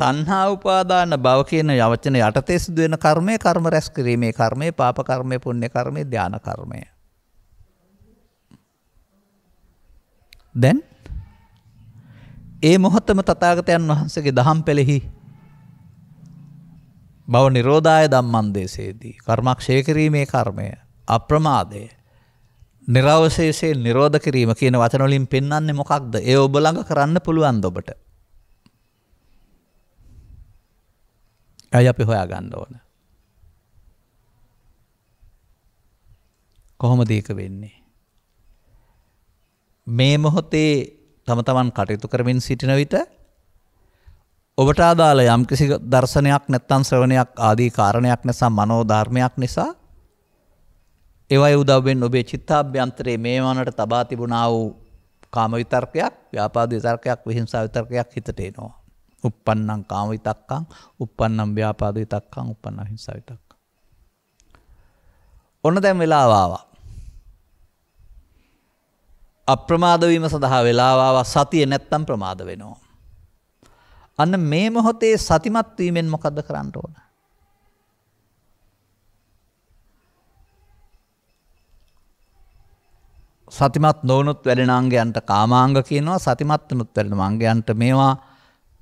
තණ්හා උපාදාන භව කියන වචන යටතේ සිදු වෙන කර්මය කර්ම රැස් කිරීමේ කර්මය, පාප කර්මය, පුණ්‍ය කර්මය, ධාන කර්මය. දැන් ඒ මොහොතම තථාගතයන් වහන්සේගේ දහම් පෙළෙහි භව නිරෝධාය ධම්මං දේශේදී කර්මක්ෂය කිරීමේ කර්මය, අප්‍රමාදය, නිරවශේෂයෙන් නිරෝධ කිරීම කියන වචන වලින් පෙන්වන්නේ මොකක්ද? ඒ ඔබ ළඟ කරන්න පුළුවන් ඔබට. අය අපි හොයාගන්න ඕන. කොහොමද ඒක වෙන්නේ? මේ මොහොතේ තම තමන් කටයුතු කරමින් සිටින විට ඔබට අදාළ යම්කිසි දර්ශනයක් නැත්නම් ශ්‍රවණයක් ආදී කාරණයක් නිසා මනෝධර්මයක් නිසා ඒවයි උදව්වෙන් ඔබේ චිත්තාභ්‍යන්තරයේ මේ වනට තබා තිබුණා වූ කාම විතර්කයක්, ව්‍යාපාද විතර්කයක්, විහිංසා විතර්කයක් හිතට එනවා. uppannam කාම විතක්කං, uppannam ව්‍යාපාද විතක්කං, uppannam හිංසා විතක්කං. ඔන්න දැන් වෙලාව ආවා. අප්‍රමාද වීම සඳහා වෙලාව ආවා. සතිය නැත්තම් ප්‍රමාද වෙනවා. අන්න මේ මොහොතේ සතිමත් වීමෙන් මොකද්ද කරන්න ඕන? සතිමත් නොවුනොත් වැඩෙන අංගයන්ට කාමාංග කියනවා. සතිමත් වුනොත් වැඩෙන අංගයන්ට මේවා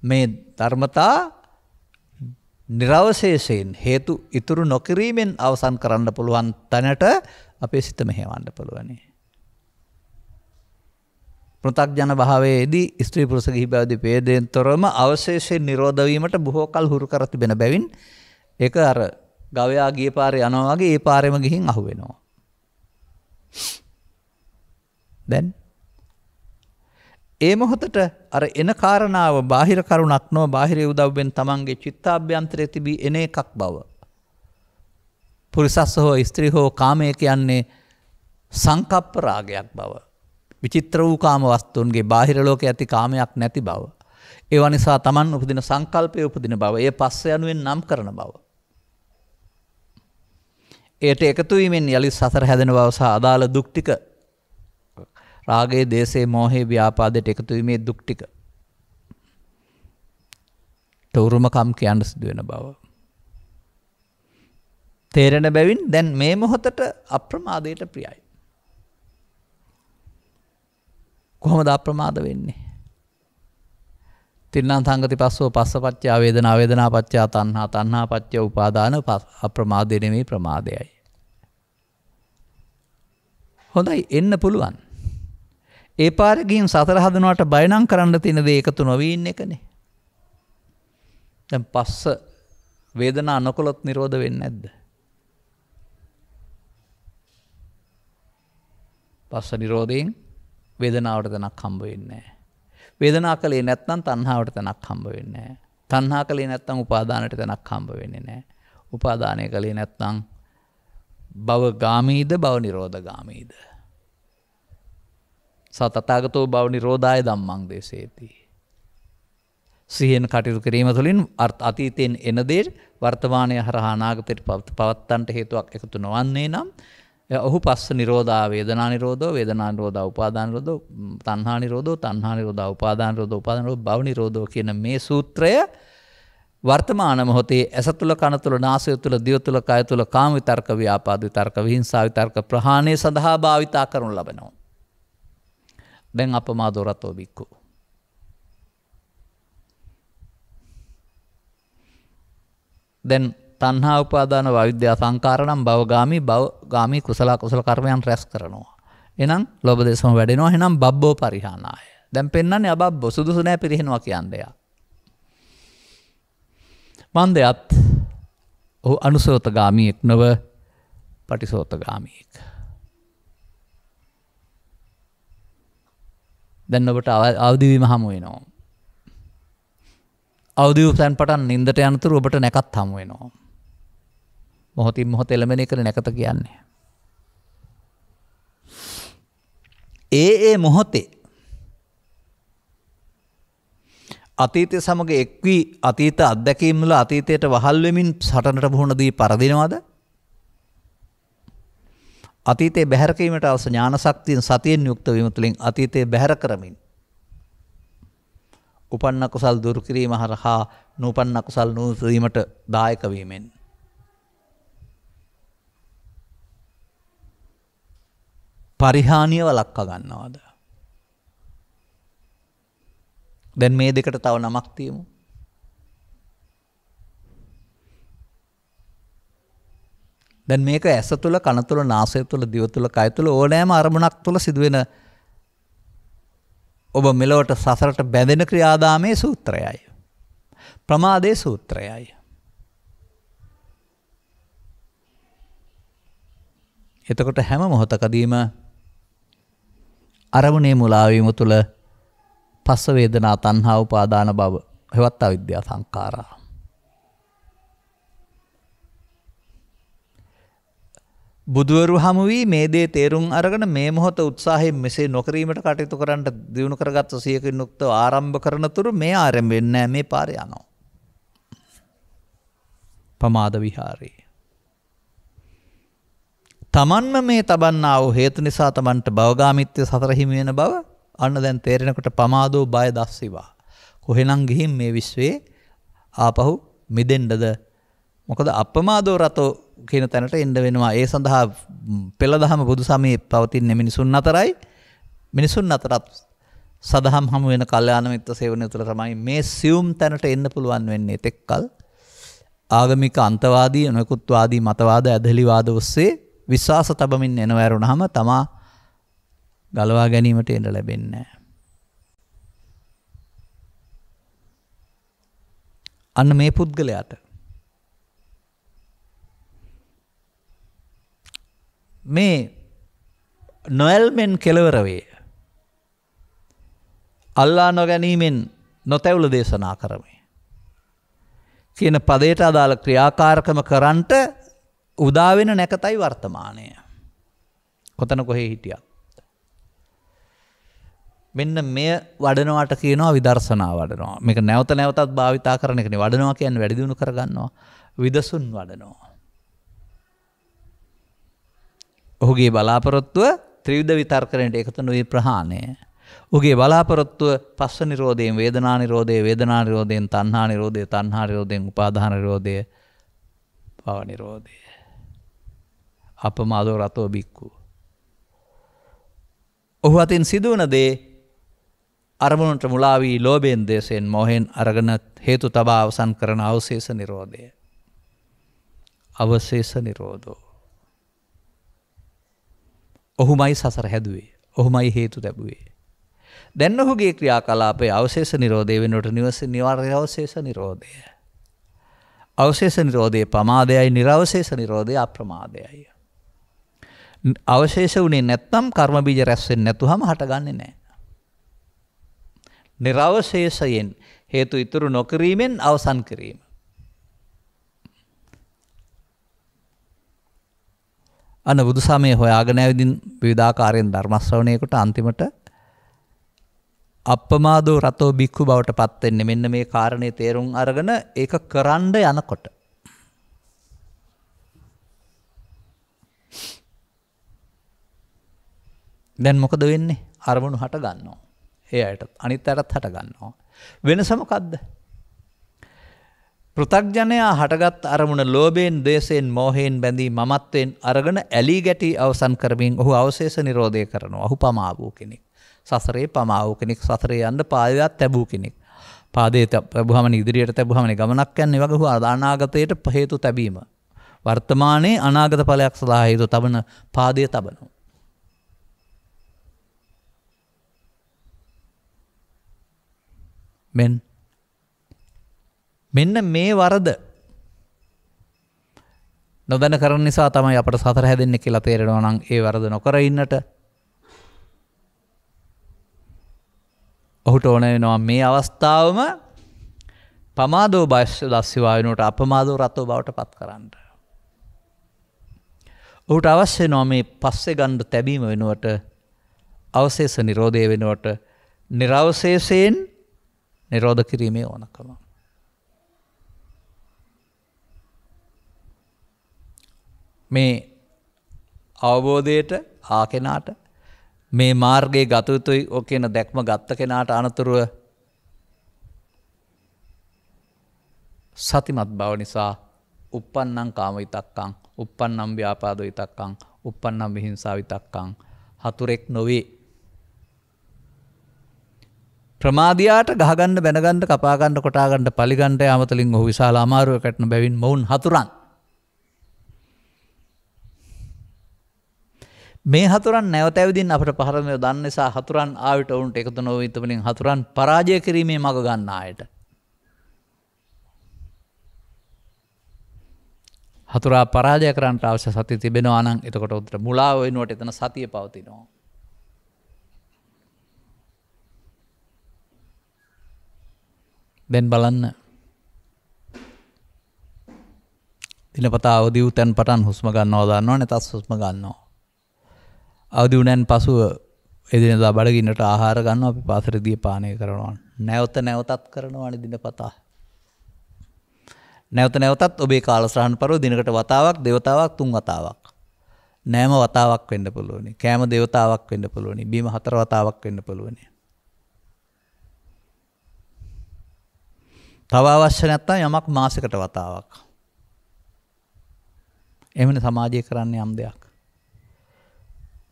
මේ ධර්මතා නිරවශේෂයෙන් හේතු ඉතුරු නොකිරීමෙන් අවසන් කරන්න පුළුවන් තැනට අපේ සිත මෙහෙවන්න පුළුවනි. පෘථග්ජන භාවයේදී ස්ත්‍රී පුරුෂ ගිහි බැවිදි ભેදයෙන් තොරම අවශේෂයෙන් නිරෝධ වීමට බොහෝ කල හුරු කර තිබෙන බැවින් ඒක අර ගවයා ගිය පාරේ යනවා වගේ ඒ පාරෙම ගිහින් අහු වෙනවා. දැන් ඒ මොහොතට අර එන කාරණාව බාහිර කරුණක් නොව බාහිර උදව්වෙන් තමන්ගේ චිත්තාභ්‍යන්තරයේ තිබී එන එකක් බව. පුරුෂස්ස හෝ ස්ත්‍රී හෝ කාමය කියන්නේ සංකප්ප රාගයක් බව. විචිත්‍ර වූ කාම වස්තුන්ගේ බාහිර ලෝකයේ ඇති කාමයක් නැති බව. ඒවා නිසා තමන් උපදින සංකල්පය උපදින බව. ඒ පස්ස යනුවෙන් නම් කරන බව. ඒට එකතු වීමෙන් යලි සසර හැදෙන බව සහ අදාළ දුක් ටික රාගයේ, දේශයේ, මෝහයේ, ව්‍යාපාදයට එකතු වීමේ දුක් ටික තවුරුමකම් කියන්න සිදු වෙන බව තේරෙන බැවින් දැන් මේ මොහොතට අප්‍රමාදයට ප්‍රියයි. කොහොමද අප්‍රමාද වෙන්නේ? තින්නම් සංගති පස්සෝ පස්සපච්චය වේදනා, වේදනාපච්චය තණ්හා, තණ්හාපච්චය උපාදාන අප්‍රමාදේ නෙමෙයි ප්‍රමාදයයි. හොඳයි එන්න පුළුවන්. ඒ පාරේ ගිහින් සතර හදනවට බය නම් කරන්න තියෙන දේ එකතු නොවී ඉන්න එකනේ. දැන් පස්ස වේදනා නොකළොත් නිරෝධ වෙන්නේ නැද්ද? පස්ස නිරෝධයෙන් වේදනාවට තැනක් හම්බ වෙන්නේ නැහැ. වේදනා කලේ නැත්නම් තණ්හාවට තැනක් හම්බ වෙන්නේ නැහැ. තණ්හා කලේ නැත්නම් උපාදානයට තැනක් හම්බ වෙන්නේ නැහැ. උපාදානය කලේ නැත්නම් භව ගාමීද භව නිරෝධ ගාමීද? සතතගතෝ භව නිරෝධාය ධම්මං දේශේති. සිහියෙන් කටයුතු කිරීම තුළින් අතීතයෙන් එන දේ වර්තමානයේ හරහා අනාගතයට පවත්තන්ට හේතුවක් එකතු නොවන්නේ නම් ඔහු පස්ස නිරෝධා වේදනා නිරෝධෝ වේදනා නිරෝධා උපාදාන නිරෝධෝ තණ්හා නිරෝධෝ තණ්හා නිරෝධා උපාදාන නිරෝධෝ උපාදාන නිරෝධ භව නිරෝධෝ කියන මේ සූත්‍රය වර්තමාන මොහොතේ ඇස තුල කන තුල නාසය තුල දිව තුල කය තුල කාම විතර්ක ව්‍යාපාද විතර්ක විහිංසා විතර්ක ප්‍රහාණය සඳහා භාවිතා කරනු ලබනවා. දැන් අපමාදෝ රතෝ බික්කු. දැන් තණ්හා උපාදාන අවිද්‍යා සංකාර නම් භවගාමී කුසල කර්මයන් රැස් කරනවා. එහෙනම් ලෝභ දේශම වැඩෙනවා. එහෙනම් බබ්බෝ පරිහානාය. දැන් පෙන්වන්නේ අබබ්බෝ සුදුසු නැහැ පිරිහෙනවා කියන්නේ. මන්දයත් ඔහු අනුසෝතගාමීෙක් නොව පටිසෝතගාමීෙක්. දැන් ඔබට අවදිවීම හමු වෙනවා. අවදිවූ තැන් පටන් නින්දට යනතුරු ඔබට නැකත් හමු වෙනවා. මොහොතින් මොහොත එළඹෙන එක නැකත කියන්නේ. ඒ මොහොතේ අතීතය සමග එක්වී අතීත අත්දැකීම් වල අතීතයට වහල් වෙමින් සටනට මුහුණ දී පරදිනවද? අතීතේ බැහැර කිරීමට අවශ්‍ය ඥාන ශක්තියෙන් සතියෙන් යුක්ත වීම තුළින් අතීතේ බැහැර කරමින් උපන්න කුසල් දුරු කිරීම හරහා නූපන්න කුසල් නුසු වීමට දායක වීමෙන් පරිහානිය වළක්වා ගන්නවද? දැන් මේ දෙකට තව නමක් තියමු. දැන් මේක ඇස තුල කන තුල නාසය තුල දිව තුල කය තුල ඕනෑම අරමුණක් තුල සිදුවෙන ඔබ මෙලොවට සසරට බැඳෙන ක්‍රියාදාමයේ සූත්‍රයයි. ප්‍රමාදයේ සූත්‍රයයි. එතකොට හැම මොහොතකදීම අරමුණේ මුලා වීම තුළ පස්ස වේදනා තණ්හා උපාදාන භව හෙවත් අවිද්‍යා සංඛාරා. බුදුවරු හමු වී මේ දේ තේරුම් අරගෙන මේ මොහොත උත්සාහයෙන් මෙසේ නොකිරීමට කටයුතු කරන්න දිනු කරගත් සියකින් උක්තව ආරම්භ කරන තුරු මේ ආරම්භ වෙන්නේ නැහැ, මේ පාරේ යනවා. පමාද විහාරේ. තමන්ම මේ තබන්නා වූ හේතු නිසා තමන්ට භවගාමිත්‍ය සතර හිමි වෙන බව අන්න දැන් තේරෙනකොට පමාදෝ බය දස්සීවා. කොහෙනම් ගිහින් මේ විශ්වයේ ආපහු මිදෙන්නද? මොකද අපමාදෝ රතෝ කියන තැනට එන්න වෙනවා. ඒ සඳහා පෙළදහම බුදුසමයේ පවතින මිනිසුන් අතරයි මිනිසුන් අතරත් සදහම් හමු වෙන කල්යාණ මිත්‍ර සේවනය තුළ තමයි මේ සියුම් තැනට එන්න පුළුවන් වෙන්නේ. තෙක්කල් ආගමික අන්තවාදී නොයෙකුත්වාදී මතවාද ඇදහිලිවාද ඔස්සේ විශ්වාස තබමින් එනවරුණාම තමා ගලවා ගැනීමට එන්න ලැබෙන්නේ නැහැ. අන්න මේ පුද්ගලයාට මේ නොයල්මෙන් කෙලවර වේ. අල්ලා නොගැනීමෙන් නොතැවුල දේශනා කරමි කියන පදයට අදාළ ක්‍රියාකාරකම කරන්ට උදා වෙන නැකතයි වර්තමානය. කොතන කොහේ හිටියත් මෙන්න මෙය වඩනවාට කියනවා විදර්ශනා වඩනවා. මේක නැවත නැවතත් භාවිතා කරන එකනේ. වඩනවා කියන්නේ වැඩි දියුණු කරගන්නවා. විදසුන් වඩනවා. ඔහුගේ බලාපොරොත්තුව ත්‍රිවිධ විතර්කණයට එකතු නොවී ප්‍රහාණය. ඔහුගේ බලාපොරොත්තුව පස්ස නිරෝධයෙන් වේදනා නිරෝධය, වේදනා නිරෝධයෙන් තණ්හා නිරෝධය, තණ්හා නිරෝධයෙන් උපාදාන නිරෝධය, භව නිරෝධය. අපමාදෝ රතෝ බික්කු. ඔහු අතින් සිදුවන දේ අරමුණට මුලා වී ලෝභයෙන් දේශයෙන් මොහෙන් අරගෙන හේතු තබා අවසන් කරන අවශේෂ නිරෝධය. අවශේෂ නිරෝධෝ. ඔහුමයි සසර හැදුවේ. ඔහුමයි හේතු ලැබුවේ. දැන් ඔහුගේ ක්‍රියාකලාපයේ අවශේෂ නිරෝධය වෙනුවට නිරවශේෂ නිරෝධය. අවශේෂ නිරෝධයේ ප්‍රමාදයයි, නිරවශේෂ නිරෝධයේ අප්‍රමාදයයි. අවශේෂ වුණේ නැත්නම් කර්ම බීජ රැස් වෙන්නේ නැතුවම හටගන්නේ නැහැ. නිරවශේෂයෙන් හේතු ඉතුරු නොකිරීමෙන් අවසන් කිරීම. අන්න බුදුසමය හොයාගෙන ඇවිදින් විවිධාකාරයෙන් ධර්ම ශ්‍රවණයකට අන්තිමට අප්පමාදෝ රතෝ බික්ඛු බවට පත් වෙන්නේ මෙන්න මේ කාරණේ තේරුම් අරගෙන ඒක කරන්න යනකොට. දැන් මොකද වෙන්නේ? අරමුණු හට ගන්නවා. ඒ අයට අනිත් අයටත් හට ගන්නවා. වෙනස මොකද්ද? පෘථග්ජනයා හටගත් අරමුණ ලෝභයෙන්, ද්වේෂයෙන්, මෝහයෙන් බැඳී මමත්වයෙන් අරගෙන ඇලී ගැටි අවසන් කරමින් ඔහු අවශේෂ නිරෝධය කරනවා. ඔහු පමා වූ කෙනෙක්. සසරේ පමා වූ කෙනෙක්, සසරේ යන්න පාදයක් තැබූ කෙනෙක්. පාදයේ තැබුවම ඉදිරියට තැබුවම ගමනක් යන්නේ වගේ ඔහු අනාගතයට හේතු තැබීම. වර්තමානයේ අනාගත ඵලයක් සඳහා හේතු තබන පාදයේ තබනවා. මෙන්න මේ වරද නොදැන කරන නිසා තමයි අපට සතර හැදෙන්නේ කියලා තේරෙනවා නම් ඒ වරද නොකර ඉන්නට ඔහුට ඕන වෙනවා මේ අවස්ථාවම පමාදෝ බයස්ස දස්සිවා වෙනුවට අපමාදෝ රතෝ බවට පත් කරන්න. ඔහුට අවශ්‍ය වෙනවා මේ පස්සේ ගන්න තැබීම වෙනුවට අවශේෂ නිරෝධය වෙනුවට නිරවශේෂයෙන් නිරෝධ කිරීමේ ඕනකම. මේ අවබෝධයට ආකෙනාට මේ මාර්ගයේ ගත යුතුයි ඔකේන දැක්ම ගත්ත කෙනාට අනතුරුව සතිමත් බව නිසා uppannam kama විතක්කං, uppannam ව්‍යාපාද විතක්කං, uppannam විහිංසා විතක්කං හතුරෙක් නොවේ. ප්‍රමාදියාට ගහගන්න, බැනගන්න, කපාගන්න, කොටාගන්න, පලිගන්න යාමතලින් ඔහු විශාල අමාරුවකට බැවින් මොවුන් හතුරන්. මේ හතුරන් නැවත ඇවිදින් අපට පහර දෙන දන්න නිසා හතුරන් ආවිත වුන්ට එකතු නොවී තිබෙනින් හතුරන් පරාජය කිරීමේ මඟ ගන්න ආයට. හතුරා පරාජය කරන්නට අවශ්‍ය සතිය තිබෙනවා නම් එතකොට උත්තර මුලාව වෙනුවට එතන සතිය පවතිනවා. දැන් බලන්න. දිනපතා අවදි වූ තැන් පටන් හුස්ම ගන්නවා දන්නවනේ, තස් හුස්ම ගන්නවා. අවදි වුණෙන් පසුව එදිනෙදා බඩගින්නට ආහාර ගන්නවා, අපි පාසරදී පානය කරනවා. නැවත නැවතත් කරනවානේ දිනපතා. නැවත නැවතත් ඔබේ කාලසටහන පරිදි දිනකට වතාවක්, දෙවතාවක්, තුන් වතාවක්. නෑම වතාවක් වෙන්න පුළුවනි. කෑම දෙවතාවක් වෙන්න පුළුවනි. බීම 4 වතාවක් වෙන්න පුළුවනි. තව අවශ්‍ය නැත්නම් යමක් මාසයකට වතාවක්. එහෙමනේ සමාජය කරන්නේ යම් දෙයක්.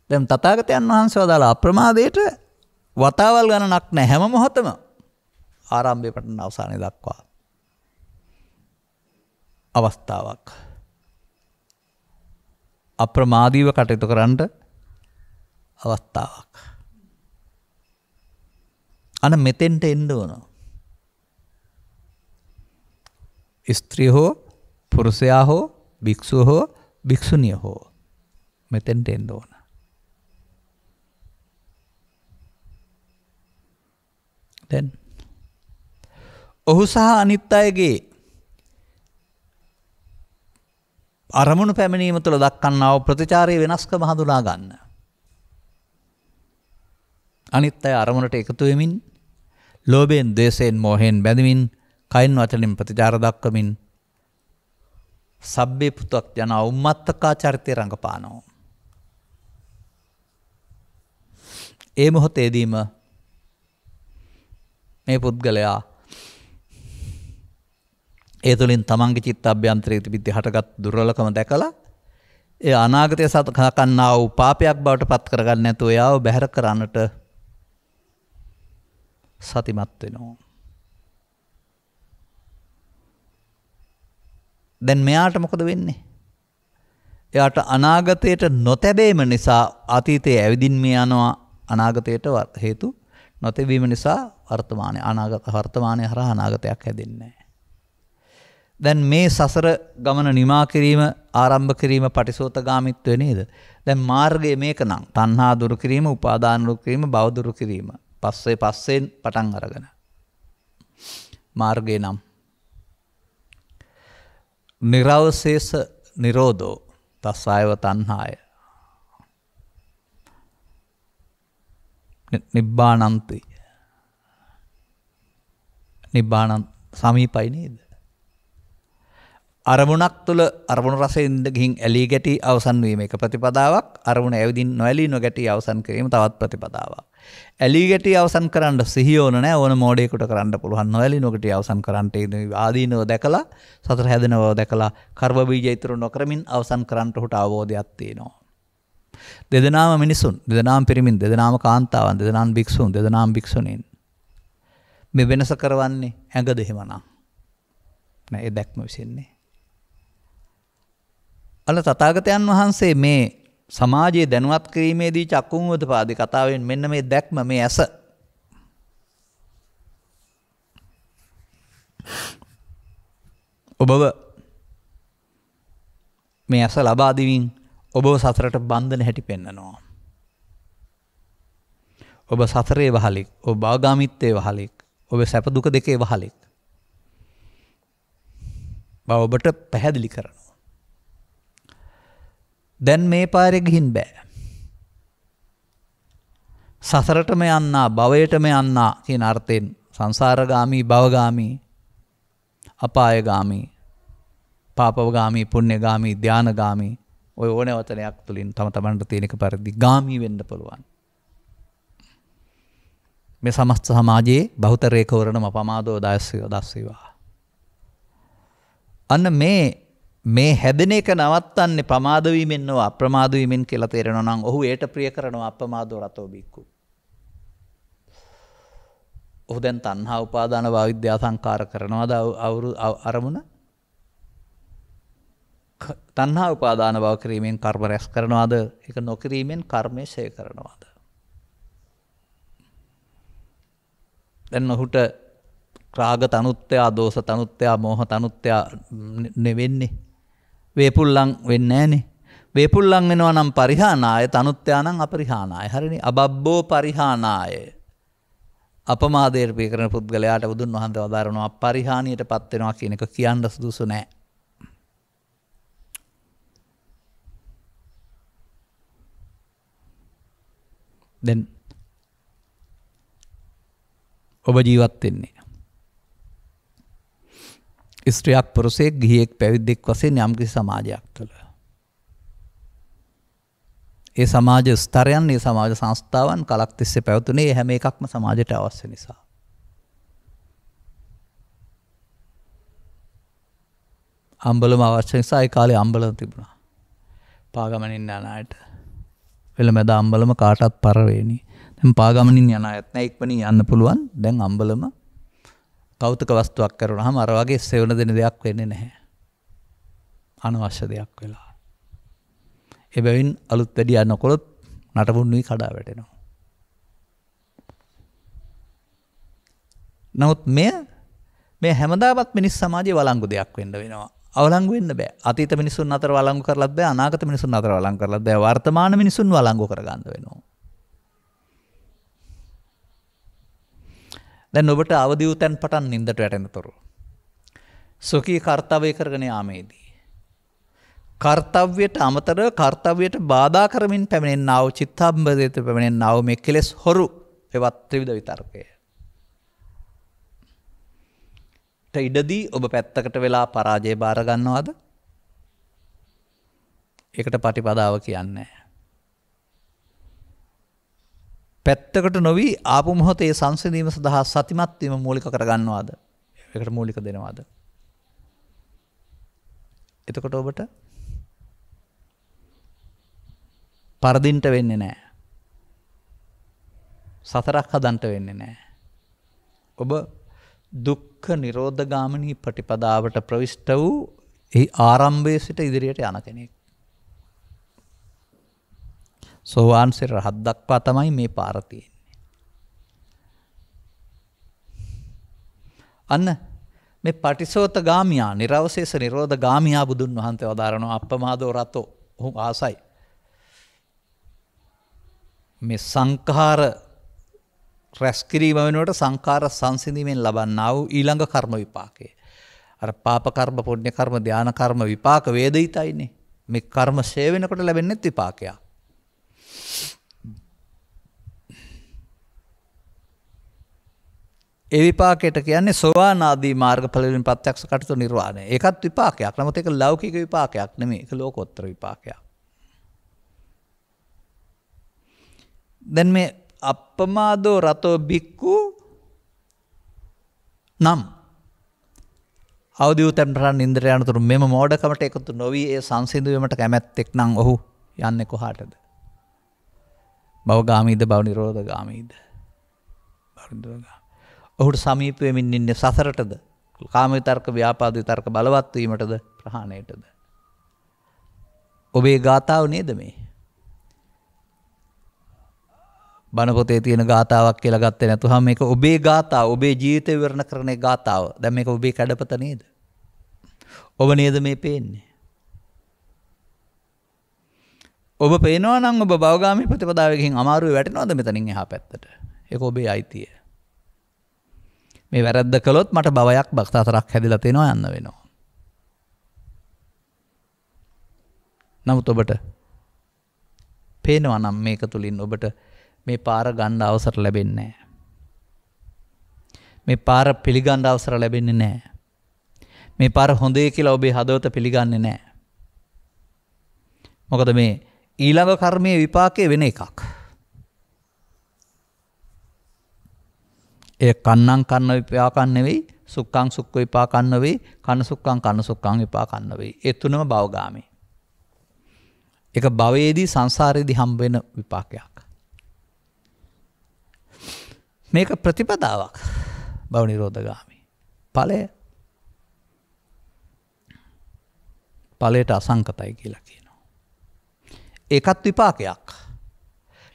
දැන් තථාගතයන් වහන්සේ වදාළ අප්‍රමාදයට වතාවල් ගණනක් නැහැ, හැම මොහොතම ආරම්භයේ පටන් අවසානයේ දක්වා අවස්ථාවක්. අප්‍රමාදීව කටයුතු කරන්න අවස්ථාවක්. අන්න මෙතෙන්ට එන්න ඕන. ස්ත්‍රිය හෝ පුරුෂයා හෝ භික්ෂුව හෝ භික්ෂුණිය හෝ මෙතෙන්ට එන්න ඕන. දැන් ඔහු සහ අනිත් අයගේ අරමුණු පැමිණීම තුළ දක්වන්නා වූ ප්‍රතිචාරයේ වෙනස්කම හඳුනා ගන්න. අනිත් අය අරමුණට එකතු වෙමින් ලෝභයෙන්, ද්වේෂයෙන්, මෝහයෙන් බැඳෙමින් කයින් වචනින් ප්‍රතිචාර දක්වමින් සබ්බේ පුතක් ජන උම්මත්තකා චරිතය රඟපානවා. ඒ මොහොතේදීම මේ පුද්ගලයා ඒ තුළින් තමන්ගේ චිත්ත අභ්‍යන්තරයේ තිබිද්දී හටගත් දුර්වලකම දැකලා ඒ අනාගතය සකන්නා වූ පාපයක් බවට පත් කරගන්න නැතුව එයාව බැහැර කරන්නට සතිමත් වෙනවා. දැන් මෙයාට මොකද වෙන්නේ? එයාට අනාගතයට නොතැබීම නිසා අතීතයේ ඇවිදින් මේ යනවා, අනාගතයට හේතු නොතිබීම නිසා වර්තමානයේ හරහා අනාගතයක් හැදෙන්නේ නැහැ. දැන් මේ සසර ගමන නිමා කිරීම ආරම්භ කිරීම පටිසෝතගාමිත්වය නේද? දැන් මාර්ගය මේක නම් තණ්හා දුරු කිරීම, උපාදාන දුරු කිරීම, භව දුරු කිරීම. පස්සෙන් පටන් අරගෙන මාර්ගය නම් නිරවශේෂ නිරෝධෝ තස්සායව තණ්හාය නිබ්බානන්ති. නිබ්බානන් සමීපයි නේද? අරමුණක් තුළ අරමුණු රසයෙන් ගිහින් ඇලී ගැටි අවසන් වීම එක ප්‍රතිපදාවක්. අරමුණ ඇවිදින් නොඇලී නොගැටි අවසන් කිරීම තවත් ප්‍රතිපදාවක්. ඇලී ගැටි අවසන් කරන්න සිහිය ඕන නැහැ. ඕන මෝඩයෙකුට කරන්න පුළුවන්. නොඇලී නොගැටි අවසන් කරන්නට ආදීනව දැකලා සතර හැදෙනව දැකලා කර්ම බීජ ඉතුරු නොකරමින් අවසන් කරන්නට උට අවබෝධයක් තියෙනවා. දෙදෙනාම මිනිසුන්, දෙදෙනාම පිරිමින්, දෙදෙනාම කාන්තාවන්, දෙදෙනාම භික්ෂුන්, දෙදෙනාම භික්ෂුණීන්. මේ වෙනස කරවන්නේ ඇඟද එහෙමනම්? නෑ, ඒ දැක්ම විසින්නේ. අල තථාගතයන් වහන්සේ මේ සමාජයේ දැනුවත් කිරීමේදී චක්කුම්වදපාදී කතාවෙන් මෙන්න මේ දැක්ම, මේ ඇස ඔබව මේ ඇස ලබා දෙමින් ඔබව සසරට බන්ධන හැටි පෙන්නනවා. ඔබ සසරේ වහලෙක්, ඔබ භවගාමීත්වයේ වහලෙක්, ඔබ සැප දුක දෙකේ වහලෙක් බව ඔබට පැහැදිලි කරනවා. දැන් මේ පාරේ ගිහින් බෑ. සසරටම යන්නා, භවයටම යන්නා කියන අර්ථයෙන් සංසාරගාමී, භවගාමී, අපායගාමී, පාපවගාමී, පුණ්‍යගාමී, ධානගාමී ඔය ඕනේ වචනයක් තුලින් තම තමන්ට තියෙන එක පරිදි ගාමී වෙන්න පුළුවන්. මේ සමස්ත සමාජයේ බහුතරයක වරණම අපමාදෝ දස්සීවා. අන්න මේ හැදෙන එක නවත්තන්නේ ප්‍රමාද වීමෙන් නොව අප්‍රමාද වීමෙන් කියලා තේරෙනවා නම් ඔහු ඒට ප්‍රිය කරනවා අප්‍රමාදෝ රතෝ බික්කු. ඔහු දැන් තණ්හා උපාදාන විද්‍යා සංකාර කරනවාද අරමුණ? තණ්හා උපාදාන භව කිරීමෙන් කර්ම රැස් කරනවාද? ඒක නොකිරීමෙන් කර්මය ඡය කරනවාද? දැන් ඔහුට රාග තනුත්ත්‍ය, දෝෂ තනුත්ත්‍ය, මෝහ තනුත්ත්‍ය නෙවෙන්නේ. වේපුල්ලං වෙන්නේ නැහනේ. වේපුල්ලං වෙනවා නම් පරිහානාය, තනුත්ත්‍යා නම් අපරිහානාය. හරිනේ. අබබ්බෝ පරිහානාය. අපමාදයට පිය කරන පුද්ගලයාට බුදුන් වහන්සේ වදාරනවා පරිහානියටපත් වෙනවා කියන එක කියන්න සුදුසු නැහැ. දැන් ඔබ ජීවත් වෙන්නේ ස්ත්‍රියක්, පුරුෂයෙක්, ගිහියෙක්, පැවිද්දෙක් වශයෙන් යම්කිසි සමාජයක් තුළ. ඒ සමාජ ස්තරයන්, ඒ සමාජ සංස්ථාවන් කලක් තිස්සේ පැවතුනේ හැම එකක්ම සමාජයට අවශ්‍ය නිසා. අම්බලම අවශ්‍ය නිසා ඒ කාලේ අම්බලම තිබුණා. පාගමනින් යන අයට. වෙලමෙද අම්බලම කාටවත් පරවේනි. දැන් පාගමනින් යන අයත් නෑ, ඉක්මනින් යන්න පුළුවන්. දැන් අම්බලම කෞතුක වස්තුවක් කරුණාම අර වගේ සෙවන දෙන දෙයක් වෙන්නේ නැහැ. අනවශ්‍ය දෙයක් වෙලා. එබැවින් අලුත් වැඩි යනකොලොත් නටබුන්නුයි කඩා වැටෙනවා. නමුත් මේ හැමදාමත් මිනිස් සමාජයේ වළංගු දෙයක් වෙන්න වෙනවා. අවලංගු වෙන්න බෑ. අතීත මිනිසුන් අතර වළංගු කරලත් බෑ, අනාගත මිනිසුන් අතර වළංගු කරලත් බෑ. වර්තමාන මිනිසුන් වළංගු කරගන්න වෙනවා. දැන් ඔබට අවදි වූ තැන් පටන් නින්දට වැටෙනතුරු සොකී කර්තව්‍ය කරගෙන යාමේදී කර්තව්‍යයට අමතරව කර්තව්‍යයට බාධා කරමින් පැමිණෙනා වූ චිත්තාම්බදයට පැමිණෙනා වූ මේ කෙලෙස් හොරු එවත් ත්‍රිවිධ විතර්කය. ඉඩදී ඔබ පැත්තකට වෙලා පරාජය බාර ගන්නවද? ඒකට පටිපදාව කියන්නේ. පැත්තකට නොවි ආපු මොහොතේ සංසිඳීම සඳහා සතිමත් වීම මූලික කරගන්නවද? ඒකට මූලික දෙනවද? එතකොට ඔබට පරදින්ට වෙන්නේ නැහැ. සතරක් හදන්ට වෙන්නේ නැහැ. ඔබ දුක්ඛ නිරෝධ ගාමිනී ප්‍රතිපදාවට ප්‍රවිෂ්ඨ වූ එහි ආරම්භයේ සිට ඉදිරියට යන කෙනෙක්. සෝවාන් සිර රහත් දක්වා තමයි මේ පාර තියෙන්නේ. අන්න මේ පටිසෝතගාමියා නිරවශේෂ නිරෝධගාමියා බුදුන් වහන්සේ වදාරනවා අප්පමාදෝ රතෝ. ඔහු ආසයි. මේ සංඛාර රැස් කිරීම වෙනුවට සංඛාර සංසිඳීමෙන් ලබන්නා වූ ඊළඟ කර්ම විපාකය. අර පාප කර්ම, පුණ්‍ය කර්ම, ධාන කර්ම විපාක වේදිතයිනේ. මේ කර්ම ෂේ වෙනකොට ලැබෙන්නේ විපාකයක්. ඒ විපාකයට කියන්නේ සෝවාන් ආදී මාර්ගඵල වලින් ප්‍රත්‍යක්ෂ කටයුතු නිර්වාණය. ඒකත් විපාකයක්. නමුත් ඒක ලෞකික විපාකයක් නෙමෙයි. ඒක ලෝකෝත්තර විපාකයක්. දැන් මේ අප්පමාදෝ රතෝ බික්කු නම් අවදි වූ තැන් පටන් නින්දට යනතුරු මෙම මෝඩකමට එකතු නොවි ඒ සංසිඳුවීමට කැමැත්තෙක් නම් ඔහු යන්නේ කොහාටද? භවගාමීද භව නිරෝධගාමීද? ඔහුට සමීප වෙමින් ඉන්නේ සසරටද? කාම විතර්ක, ව්‍යාපාද විතර්ක බලවත් වීමටද, ප්‍රහාණයටද? ඔබේ ගාතාව නේද මේ? බණ පොතේ තියෙන ගාතාවක් කියලා ගත්තේ නැතුවම මේක ඔබේ ගාතාව, ඔබේ ජීවිතය විවරණ කරන ගාතාව. දැන් මේක ඔබේ කැඩපත නේද? ඔබ නේද මේ පේන්නේ? ඔබ පේනවා නම් ඔබ භවගාමී ප්‍රතිපදාවකින් අමාරුවේ වැටෙනවද මෙතනින් එහා පැත්තට? ඒක ඔබේ අයිතිය. මේ වැරද්ද කළොත් මට භවයක් භක්ත හතරක් හැදිලා තේනවා යන්න වෙනවා. නමුත් ඔබට පේනවා නම් මේක තුලින් ඔබට මේ පාර ගන්න අවසර ලැබෙන්නේ නැහැ. මේ පාර පිළිගන්න අවසර ලැබෙන්නේ නැහැ. මේ පාර හොඳේ කියලා ඔබේ හදවත පිළිගන්නේ නැහැ. මොකද මේ ඊළඟ කර්මයේ විපාකයේ වෙන එකක්. ඒ කන්නං කන්න විපාකන් නෙවෙයි, සුක්ඛං සුක්ඛ විපාකන් නෙවෙයි, කන සුක්ඛං කන සුක්ඛං විපාකන් නෙවෙයි. ඒ තුනම භවගාමී. ඒක භවයේදී සංසාරයේදී හම්බ වෙන විපාකයක්. මේක ප්‍රතිපදාවක්. භව නිරෝධගාමී. ඵලයට අසංකතයි කියලා කියනවා. ඒකත් විපාකයක්.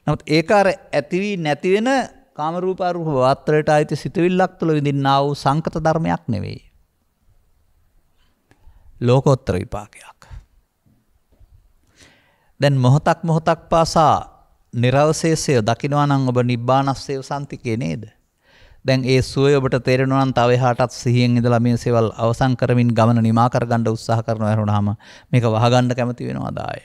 නමුත් ඒක අර ඇති වී නැති වෙන කාම රූප අරූප වාත්‍රයට ආйти සිතවිල්ලක් තුළ විඳින්නා වූ සංකත ධර්මයක් නෙවෙයි. ලෝකෝත්තර විපාකයක්. දැන් මොහොතක් පාසා නිරවශේෂය දකිනවා නම් ඔබ නිබ්බානස්සය සම්තිකේ නේද? දැන් ඒ සුවය ඔබට තේරෙනවා නම් තව එහාටත් සිහියෙන් ඉඳලා මේ සේවල් අවසන් කරමින් ගමන නිමා කරගන්න උත්සාහ කරනවා වරුණාම මේක වහගන්න කැමති වෙනවද ආය?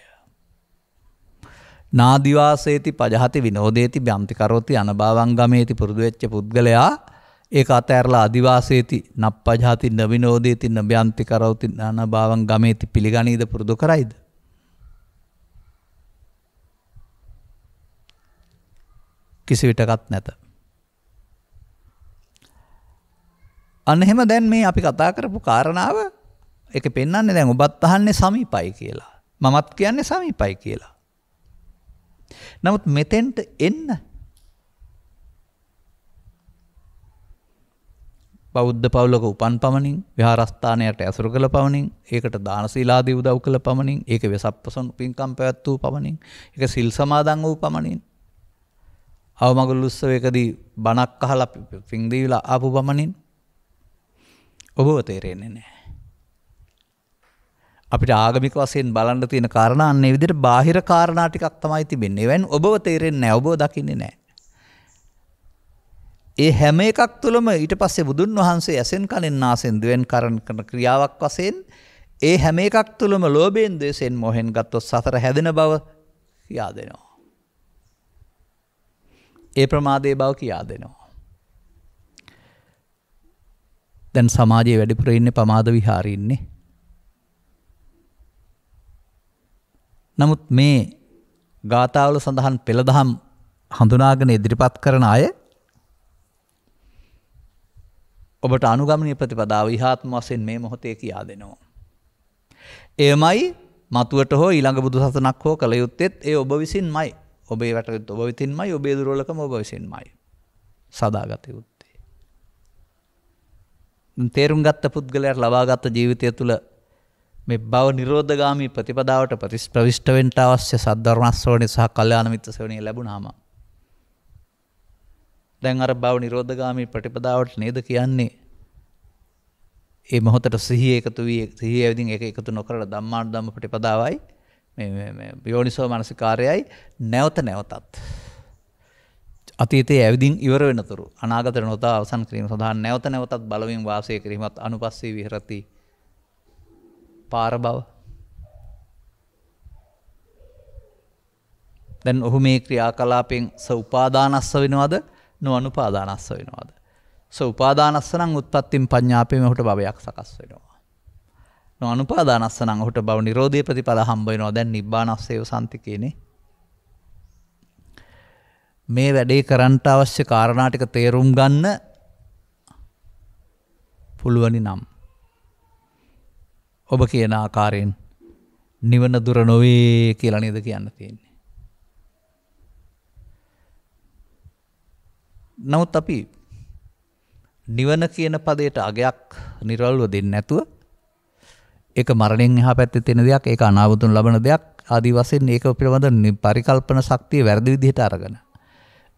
නාදිවාසේති පජහති විනෝදේති බ්‍යම්ති කරෝති අනභවං ගමේති පුරුදු වෙච්ච පුද්ගලයා ඒක අතහැරලා අදිවාසේති නප්පජහති නවිනෝදේති නබ්‍යම්ති කරෝති අනභවං ගමේති පිළිගනීද පුරුදු කරයිද? කිසි විටකත් නැත. අන්න එහෙම දැන් මේ අපි කතා කරපු කාරණාව ඒක පෙන්වන්නේ දැන් ඔබත් අහන්නේ සමීපයි කියලා. මමත් කියන්නේ සමීපයි කියලා. නමුත් මෙතෙන්ට එන්න බෞද්ධ පවුලක උපන් පමණින්, විහාරස්ථානයට ඇසුරු කළ පමණින්, ඒකට දාන සීලාදී උදව් කළ පමණින්, ඒක වෙසප්පසොන් පින්කම් පැවැත් වූ පමණින්, ඒක සිල් සමාදන් වූ පමණින්, අවමගුල් උත්සවයකදී බණක් අහලා පින් දීලා ආපු පමණින් ඔබව තේරෙන්නේ නැහැ. අපිට ආගමික වශයෙන් බලන්න තියෙන කාරණා අන්න ඒ විදිහට බාහිර කාරණා ටිකක් තමයි තිබෙන්නේ. ඒවෙන් ඔබව තේරෙන්නේ නැහැ, ඔබව දකින්නේ නැහැ. ඒ හැම එකක් තුළම ඊට පස්සේ බුදුන් වහන්සේ ඇසෙන් කනෙන් නාසෙන් දිවෙන් කරන ක්‍රියාවක් වශයෙන් ඒ හැම එකක් තුළම ලෝභයෙන්, ද්වේෂයෙන්, මොහෙන් ගත්තොත් සතර හැදෙන බව කියා දෙනවා. ඒ ප්‍රමාදයේ බව කියා දෙනවා. දැන් සමාජයේ වැඩිපුර ඉන්නේ ප්‍රමාද විහාරී ඉන්නේ. නමුත් මේ ගාථාවල සඳහන් පෙළදහම් හඳුනාගෙන ඉදිරිපත් කරන අය ඔබට අනුගමනීය ප්‍රතිපදාව ඉහාත්ම වශයෙන් මේ මොහොතේ කියා දෙනවා. එයමයි මතුවට හෝ ඊළඟ බුදු සසුනක් හෝ කළ යුත්තේත් ඒ ඔබ විසින්මයි. ඔබේ වැටුත් ඔබ විසින්මයි, ඔබේ දුර්වලකම ඔබ විසින්මයි සදාගත යුත්තේ. තේරුම් ගත්ත පුද්ගලයාට ලබාගත් ජීවිතය තුළ මේ භව නිරෝධගාමී ප්‍රතිපදාවට ප්‍රවිෂ්ඨ වෙන්න අවශ්‍ය සද්ධර්ම ශ්‍රවණය සහ කල්යාණ මිත්‍ර ශ්‍රවණය ලැබුණාම දැන් අර භව නිරෝධගාමී ප්‍රතිපදාවට නේද කියන්නේ ඒ මොහොතට සිහිය එකතු වී සිහිය ඇවිදින් ඒක එකතු නොකරලා ධම්මානුධම්ම ප්‍රතිපදාවයි මේ යෝනිසෝ මනසිකාරයයි නැවත නැවතත් අතීතයේ ඇවිදින් ඉවර වෙනතුරු අනාගත නොතා අවසන් කිරීම සඳහා නැවත නැවතත් බලමින් වාසය කිරීමත් අනුපස්සී විහෙරති පාර බව. දැන් ඔහු මේ ක්‍රියාකලාපෙන් උපාදානස්ස වෙනවද නොඅනුපාදානස්ස වෙනවද? උපාදානස්ස නම් උත්පත්තින් පඤ්ඤාපේම ඔහුට භවයක් සකස් වෙනවා. නොඅනුපාදානස්ස නම් ඔහුට භව නිරෝධයේ ප්‍රතිඵල හම්බ වෙනවා. දැන් නිබ්බානස්සේව සම්තිකේනේ. මේ වැඩේ කරන්නට අවශ්‍ය කාරණා ටික තේරුම් ගන්න පුළුවනි නම් ඔබ කියන ආකාරයෙන් නිවන දුර නොවේ කියලා නේද කියන්න තියෙන්නේ. නමුත් අපි නිවන කියන පදයට අගයක් නිර්වල්ව දෙන්නේ නැතුව ඒක මරණයෙන් එහා පැත්තේ තියෙන දෙයක්, ඒක අනාගතුන් ලබන දෙයක් ආදී වශයෙන් ඒක පිළිබඳ පරිකල්පන ශක්තිය වැරදි විදිහට අරගෙන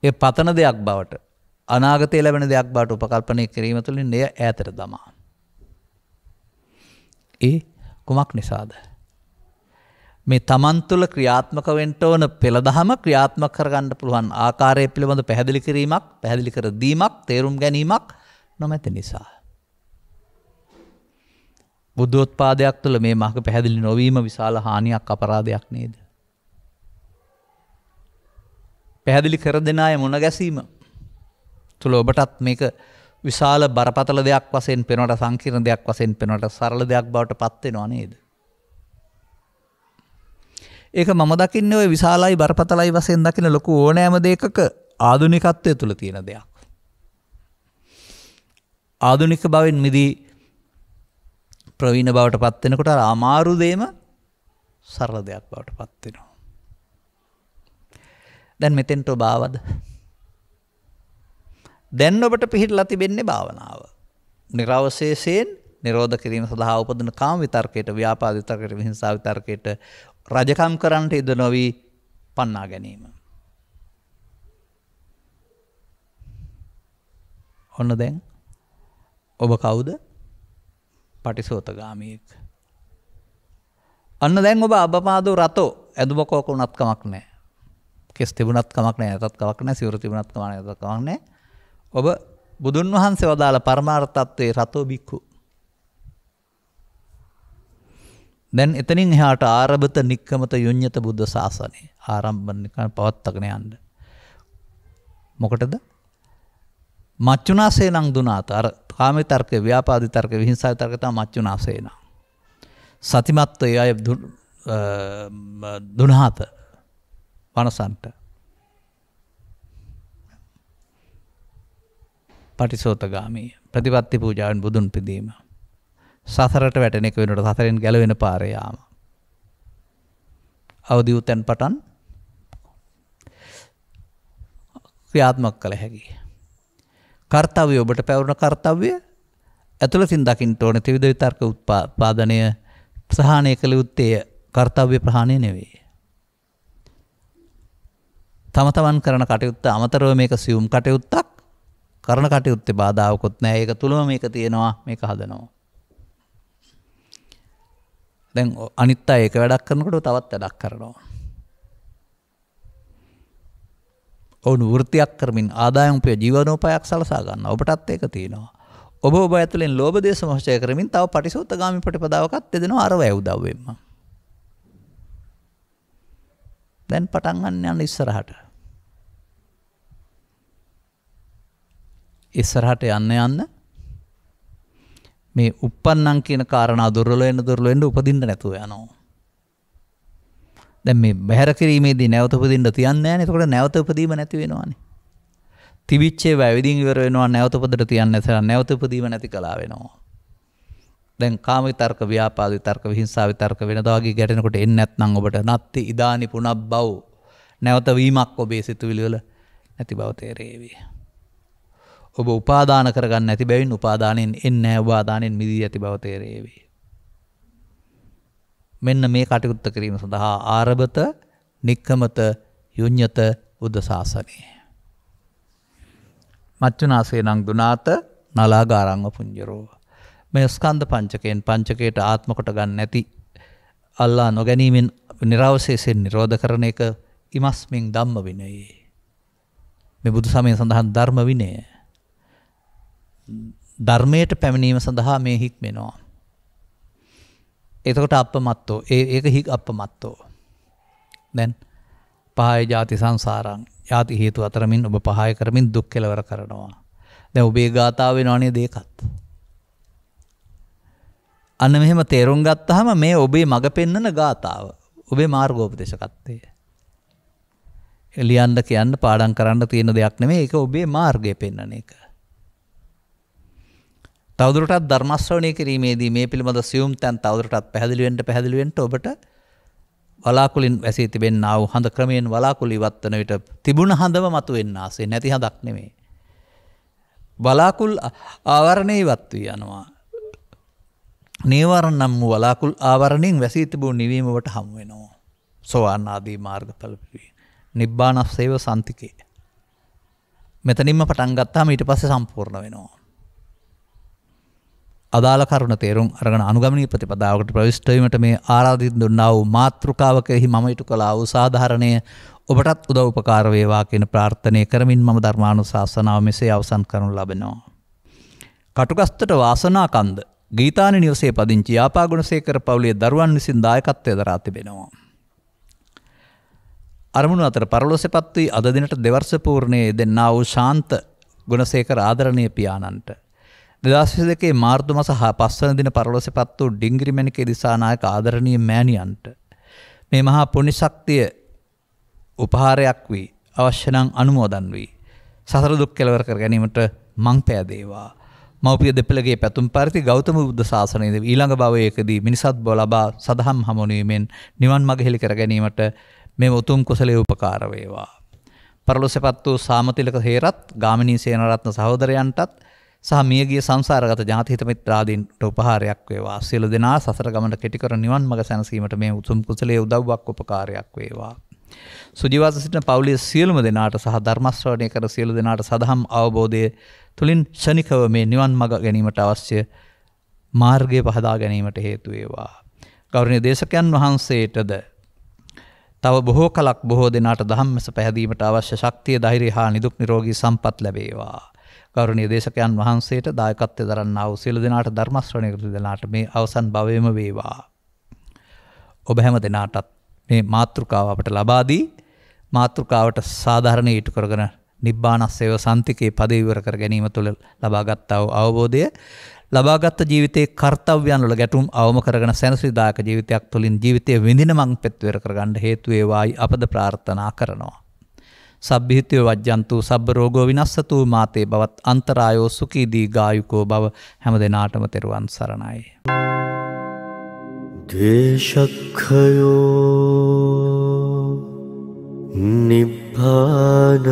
ඒ පතන දෙයක් බවට අනාගතයේ ලැබෙන දෙයක් බවට උපකල්පනය කිරීම තුළින් එය ඈතට දමා. ඒ කුමක් නිසාද? මේ තමන් තුළ ක්‍රියාත්මක වෙන්න ඕන පෙළදහම ක්‍රියාත්මක කරගන්න පුළුවන් ආකාරය පිළිබඳ පැහැදිලි කිරීමක්, පැහැදිලි කර දීමක්, තේරුම් ගැනීමක් නොමැති නිසා. බුද්ධෝත්පාදයක් තුළ මේ මහක පැහැදිලි නොවීම විශාල හානියක්, අපරාධයක් නේද? පැහැදිලි කර දෙන අය මුණ ගැසීම තුළ ඔබටත් මේක විශාල බරපතල දෙයක් වශයෙන් පෙනුනට, සංකීර්ණ දෙයක් වශයෙන් පෙනුනට සරල දෙයක් බවට පත් වෙනවා නේද? ඒක මම දකින්නේ ඔය විශාලයි බරපතලයි වශයෙන් දකින ලොකු ඕනෑම දෙයකක ආධුනිකත්වය තුළ තියෙන දෙයක්. ආධුනික බවෙන් මිදී ප්‍රවීණ බවට පත් වෙනකොට අමාරු දෙයම සරල දෙයක් බවට පත් වෙනවා. දැන් මෙතෙන්ට ඔබ ආවද? දැන් ඔබට පිහිටලා තිබෙන්නේ භාවනාව. නිරවශේෂයෙන් නිරෝධ කිරීම සඳහා උපදින කාම විතර්කයට, ව්‍යාපාද විතර්කයට, විහිංසා විතර්කයට රජකම් කරන්නට ඉඩ නොවි පන්නා ගැනීම. ඔන්න දැන් ඔබ කවුද? පටිසෝතගාමීෙක්. අන්න දැන් ඔබ අබපාදෝ රතෝ ඇදුම කෝක උනත් කමක් නැහැ. කෙස් තිබුණත් කමක් නැහැ, නැතත් කමක් නැහැ, සිවුරු තිබුණත් කමක් නැහැ, නැතත් කමක් නැහැ. ඔබ බුදුන් වහන්සේ වදාළ පරමාර්ථ තත්වයේ රතෝ බික්ඛු. දැන් එතනින් එහාට ආරබත නික්කමත යුඤ්ඤත බුද්ධ ශාසනය ආරම්භන පවත්තගෙන යන්න. මොකටද? මච්චුනාසේනං දුනාත. අර කාම විතර්ක, ව්‍යාපාද විතර්ක, විහිංසා විතර්ක තමයි මච්චුනාසේන. සතිමත්ව ඒ අය දුනාත වනසන්ට. පටිසෝතගාමී ප්‍රතිපත්ති පූජාවෙන් බුදුන් පිදීම. සසරට වැටෙන එක වෙනකොට සසරෙන් ගැලවෙන පාරේ යාම. අවදි උතෙන් පටන් ක්‍රියාත්මක කළ හැකියි. කර්තව්‍ය, ඔබට පැවරුණ කර්තව්‍ය ඇතුළතින් දකින්න ඕනේ ත්‍රිවිධ විතර්ක උත්පාදනය ප්‍රහාණය කළ යුත්තේ කර්තව්‍ය ප්‍රහාණය නෙවෙයි. තම තමන් කරන කටයුත්ත අමතරව මේක සියුම් කටයුත්තක්. කරන කටයුත්තේ බාධාවකුත් නැහැ. ඒක තුලම මේක තියෙනවා, මේක හදනවා. දැන් අනිත් අය එක වැඩක් කරනකොට තවත් වැඩක් කරනවා. ඔවුන් වෘත්තියක් කරමින් ආදායම් උපය ජීවනෝපායක් සලසා ගන්නවා. ඔබටත් ඒක තියෙනවා. ඔබ ඇතුලෙන් ලෝභ දේශ මොහොෂය කරමින් තව පටිසෝතගාමී ප්‍රතිපදාවකත් දෙදෙනවා අර වැය උදව්වෙන්ම. දැන් පටන් ගන්න යන ඉස්සරහට. ඉස්සරහට යන්න මේ uppannam කියන කාරණා දුර්වල වෙන්න උපදින්න නැතුව යනවා. දැන් මේ බහැර කිරීමේදී නැවත උපදින්න තියන්නේ නැහැ නේ. එතකොට නැවත උපදීම නැති වෙනවානේ. තිබිච්චේ වැවිදින් ඉවර වෙනවා, නැවත උපදට තියන්නේ නැසලා නැවත උපදීම නැති කලා වෙනවා. දැන් කාම විතර්ක, ව්‍යාපාද විතර්ක, විහිංසා විතර්ක වෙනදා වගේ ගැටෙනකොට එන්නේ නැත්නම් ඔබට නත්ති ඉදානි පුනබ්බව් නැවත වීමක් ඔබේ සිතුවිලි වල නැති බව තේරෙවි. ඔබ උපාදාන කරගන්න නැති බැවින් උපාදානෙන් එන්නේ නැහැ, උපාදානෙන් මිදී ඇති බව තේරෙවි. මෙන්න මේ කටයුත්ත කිරීම සඳහා ආරබත නික්කමත යුඤ්ඤත බුද්ධ ශාසනය. මච්චුනාසේනං දුනාත නලාගාරං පුඤ්ජරෝ. මේ ස්කන්ධ පංචකයෙන් පංචකයට ආත්ම කොට ගන්න නැති අල්ලා නොගැනීමෙන් නිරවශේෂයෙන් නිරෝධ කරන එක ඉමස්මින් ධම්ම විනයේ. මේ බුදු සමය සඳහන් ධර්ම විනය. ධර්මයට පැමිණීම සඳහා මේ හික්මෙනවා. එතකොට අපමත්තෝ ඒක හික් අපමත්තෝ. දැන් පහය ජාති සංසාරං යාති හේතු අතරමින් ඔබ පහය කරමින් දුක් කෙලවර කරනවා. දැන් ඔබේ ගාථාව වෙනවනේ දෙකත්. අන්න මෙහෙම තේරුම් ගත්තාම මේ ඔබේ මඟ පෙන්වන ගාථාව. ඔබේ මාර්ගෝපදේශකත්වය. ලියන්න කියන්න පාඩම් කරන්න තියෙන දෙයක් නෙමෙයි. ඒක ඔබේ මාර්ගය පෙන්වන එක. තවදුරටත් ධර්ම ශ්‍රවණය කිරීමේදී මේ පිළිබඳ සියුම් තැන් තවදුරටත් පැහැදිලි වෙන්න ඔබට වලාකුලින් වැසී තිබෙනා වූ හඳ ක්‍රමයෙන් වලාකුළු ඉවත් වන විට තිබුණ හඳම මතුවෙන්න ආසේ නැති හඳක් නෙමෙයි. වලාකුල් ආවරණේ ඉවත් වී යනවා. නීවරණ නම් වූ වලාකුල් ආවරණයෙන් වැසී තිබුණු නිවීම ඔබට හමු වෙනවා. සෝවාන් ආදී මාර්ගඵල පිවි. නිබ්බානස්සේව සම්තිකේ. මෙතනින්ම පටන් ගත්තාම ඊට පස්සේ සම්පූර්ණ වෙනවා. අදාළ කරුණ තේරුම් අරගෙන අනුගමනීය ප්‍රතිපදාවකට ප්‍රවිෂ්ඨ වීමට මේ ආරාධිත දුන්නා වූ මාතෘකාව කෙරෙහි මම ඊට කළා වූ සාධාරණය ඔබටත් උදව් උපකාර වේවා කියන ප්‍රාර්ථනාව කරමින් මම ධර්මානුශාසනාව මෙසේ අවසන් කරනු ලබනවා. කටුකස්තට වාසනාකන්ද ගීතානි නිවසේ පදිංචි යාපාගුණසේකර පවුලේ දරුවන් විසින් දායකත්වය දරා තිබෙනවා. අරමුණු අතර පරලෝසෙපත් වී අද දිනට දෙවර්ෂ පූර්ණයේ දෙන්නා වූ ශාන්ත ගුණසේකර ආදරණීය පියාණන්ට 2022 මාර්තු මාස 5 වන දින පරලෝසෙපත් වූ ඩිංගිරි මණිකේ දිසානායක ආදරණීය මෑණියන්ට මේ මහා පුණ්‍ය ශක්තිය උපහාරයක් වී අවශ්‍ය නම් අනුමෝදන් වී සසර දුක් කෙලවර කර ගැනීමට මං පෑදේවා. මෞපිය දෙපළගේ පැතුම් පරිදි ගෞතම බුද්ධ ශාසනයේ ඊළඟ භවයකදී මිනිසත් බව ලබා සදහම් හමුවීමෙන් නිවන් මඟ හෙළි කර ගැනීමට මේ උතුම් කුසලයේ උපකාර වේවා. පරලෝසෙපත් වූ සාමතිලක හේරත් ගාමිණී සේනරත්න සහෝදරයන්ටත් සහ මියගිය සංසාරගත ඥාති හිත මිත්‍රාදීන්ට උපහාරයක් වේවා. සියලු දෙනා සසර ගමනට කෙටි කර නිවන් මඟ සැනසීමට මේ උතුම් කුසලයේ උදව්වක් උපකාරයක් වේවා. සුජීවස සිටින පවුලේ සියලුම දෙනාට සහ ධර්ම ශ්‍රවණය කර සියලු දෙනාට සදහම් අවබෝධය තුලින් ශනිකව මේ නිවන් මඟ ගැනීමට අවශ්‍ය මාර්ගය පහදා ගැනීමට හේතු වේවා. ගෞරවනීය දේශකයන් වහන්සේටද තව බොහෝ කලක් බොහෝ දෙනාට ධම්මස පැහැදීමට අවශ්‍ය ශක්තිය ධෛර්යය හා නිදුක් නිරෝගී සම්පත් ලැබේවා. ගෞරවනීය දේශකයන් වහන්සේට දායකත්වය දරන්නා වූ සියලු දෙනාට ධර්ම ශ්‍රවණය කර දෙනාට මේ අවසන් භවයේම වේවා. ඔබ හැම දෙනාටත් මේ මාතෘකාව අපට ලබා දී මාතෘකාවට සාධාරණ ඊට කරගෙන නිබ්බානස්සේව සම්තිකේ පදේ ඉවර කර ගැනීම තුළ ලබාගත් අවබෝධය ලබාගත් ජීවිතයේ කර්තව්‍යයන් වල ගැටුම් අවම කරගෙන සැනසීදායක ජීවිතයක් තුළින් ජීවිතයේ විඳින මං පෙත් ඉවර කරගන්න හේතු වේවායි අපද ප්‍රාර්ථනා කරනවා. සබ්බිහිතේ වජ්ජන්තු සබ්බ රෝගෝ විනස්සතු මාතේ බවත් අන්තරායෝ සුඛී දීඝායුකෝ භව හැම දිනාටම තෙරුවන් සරණයි. ද්වේෂක්ඛයෝ නිබ්බානං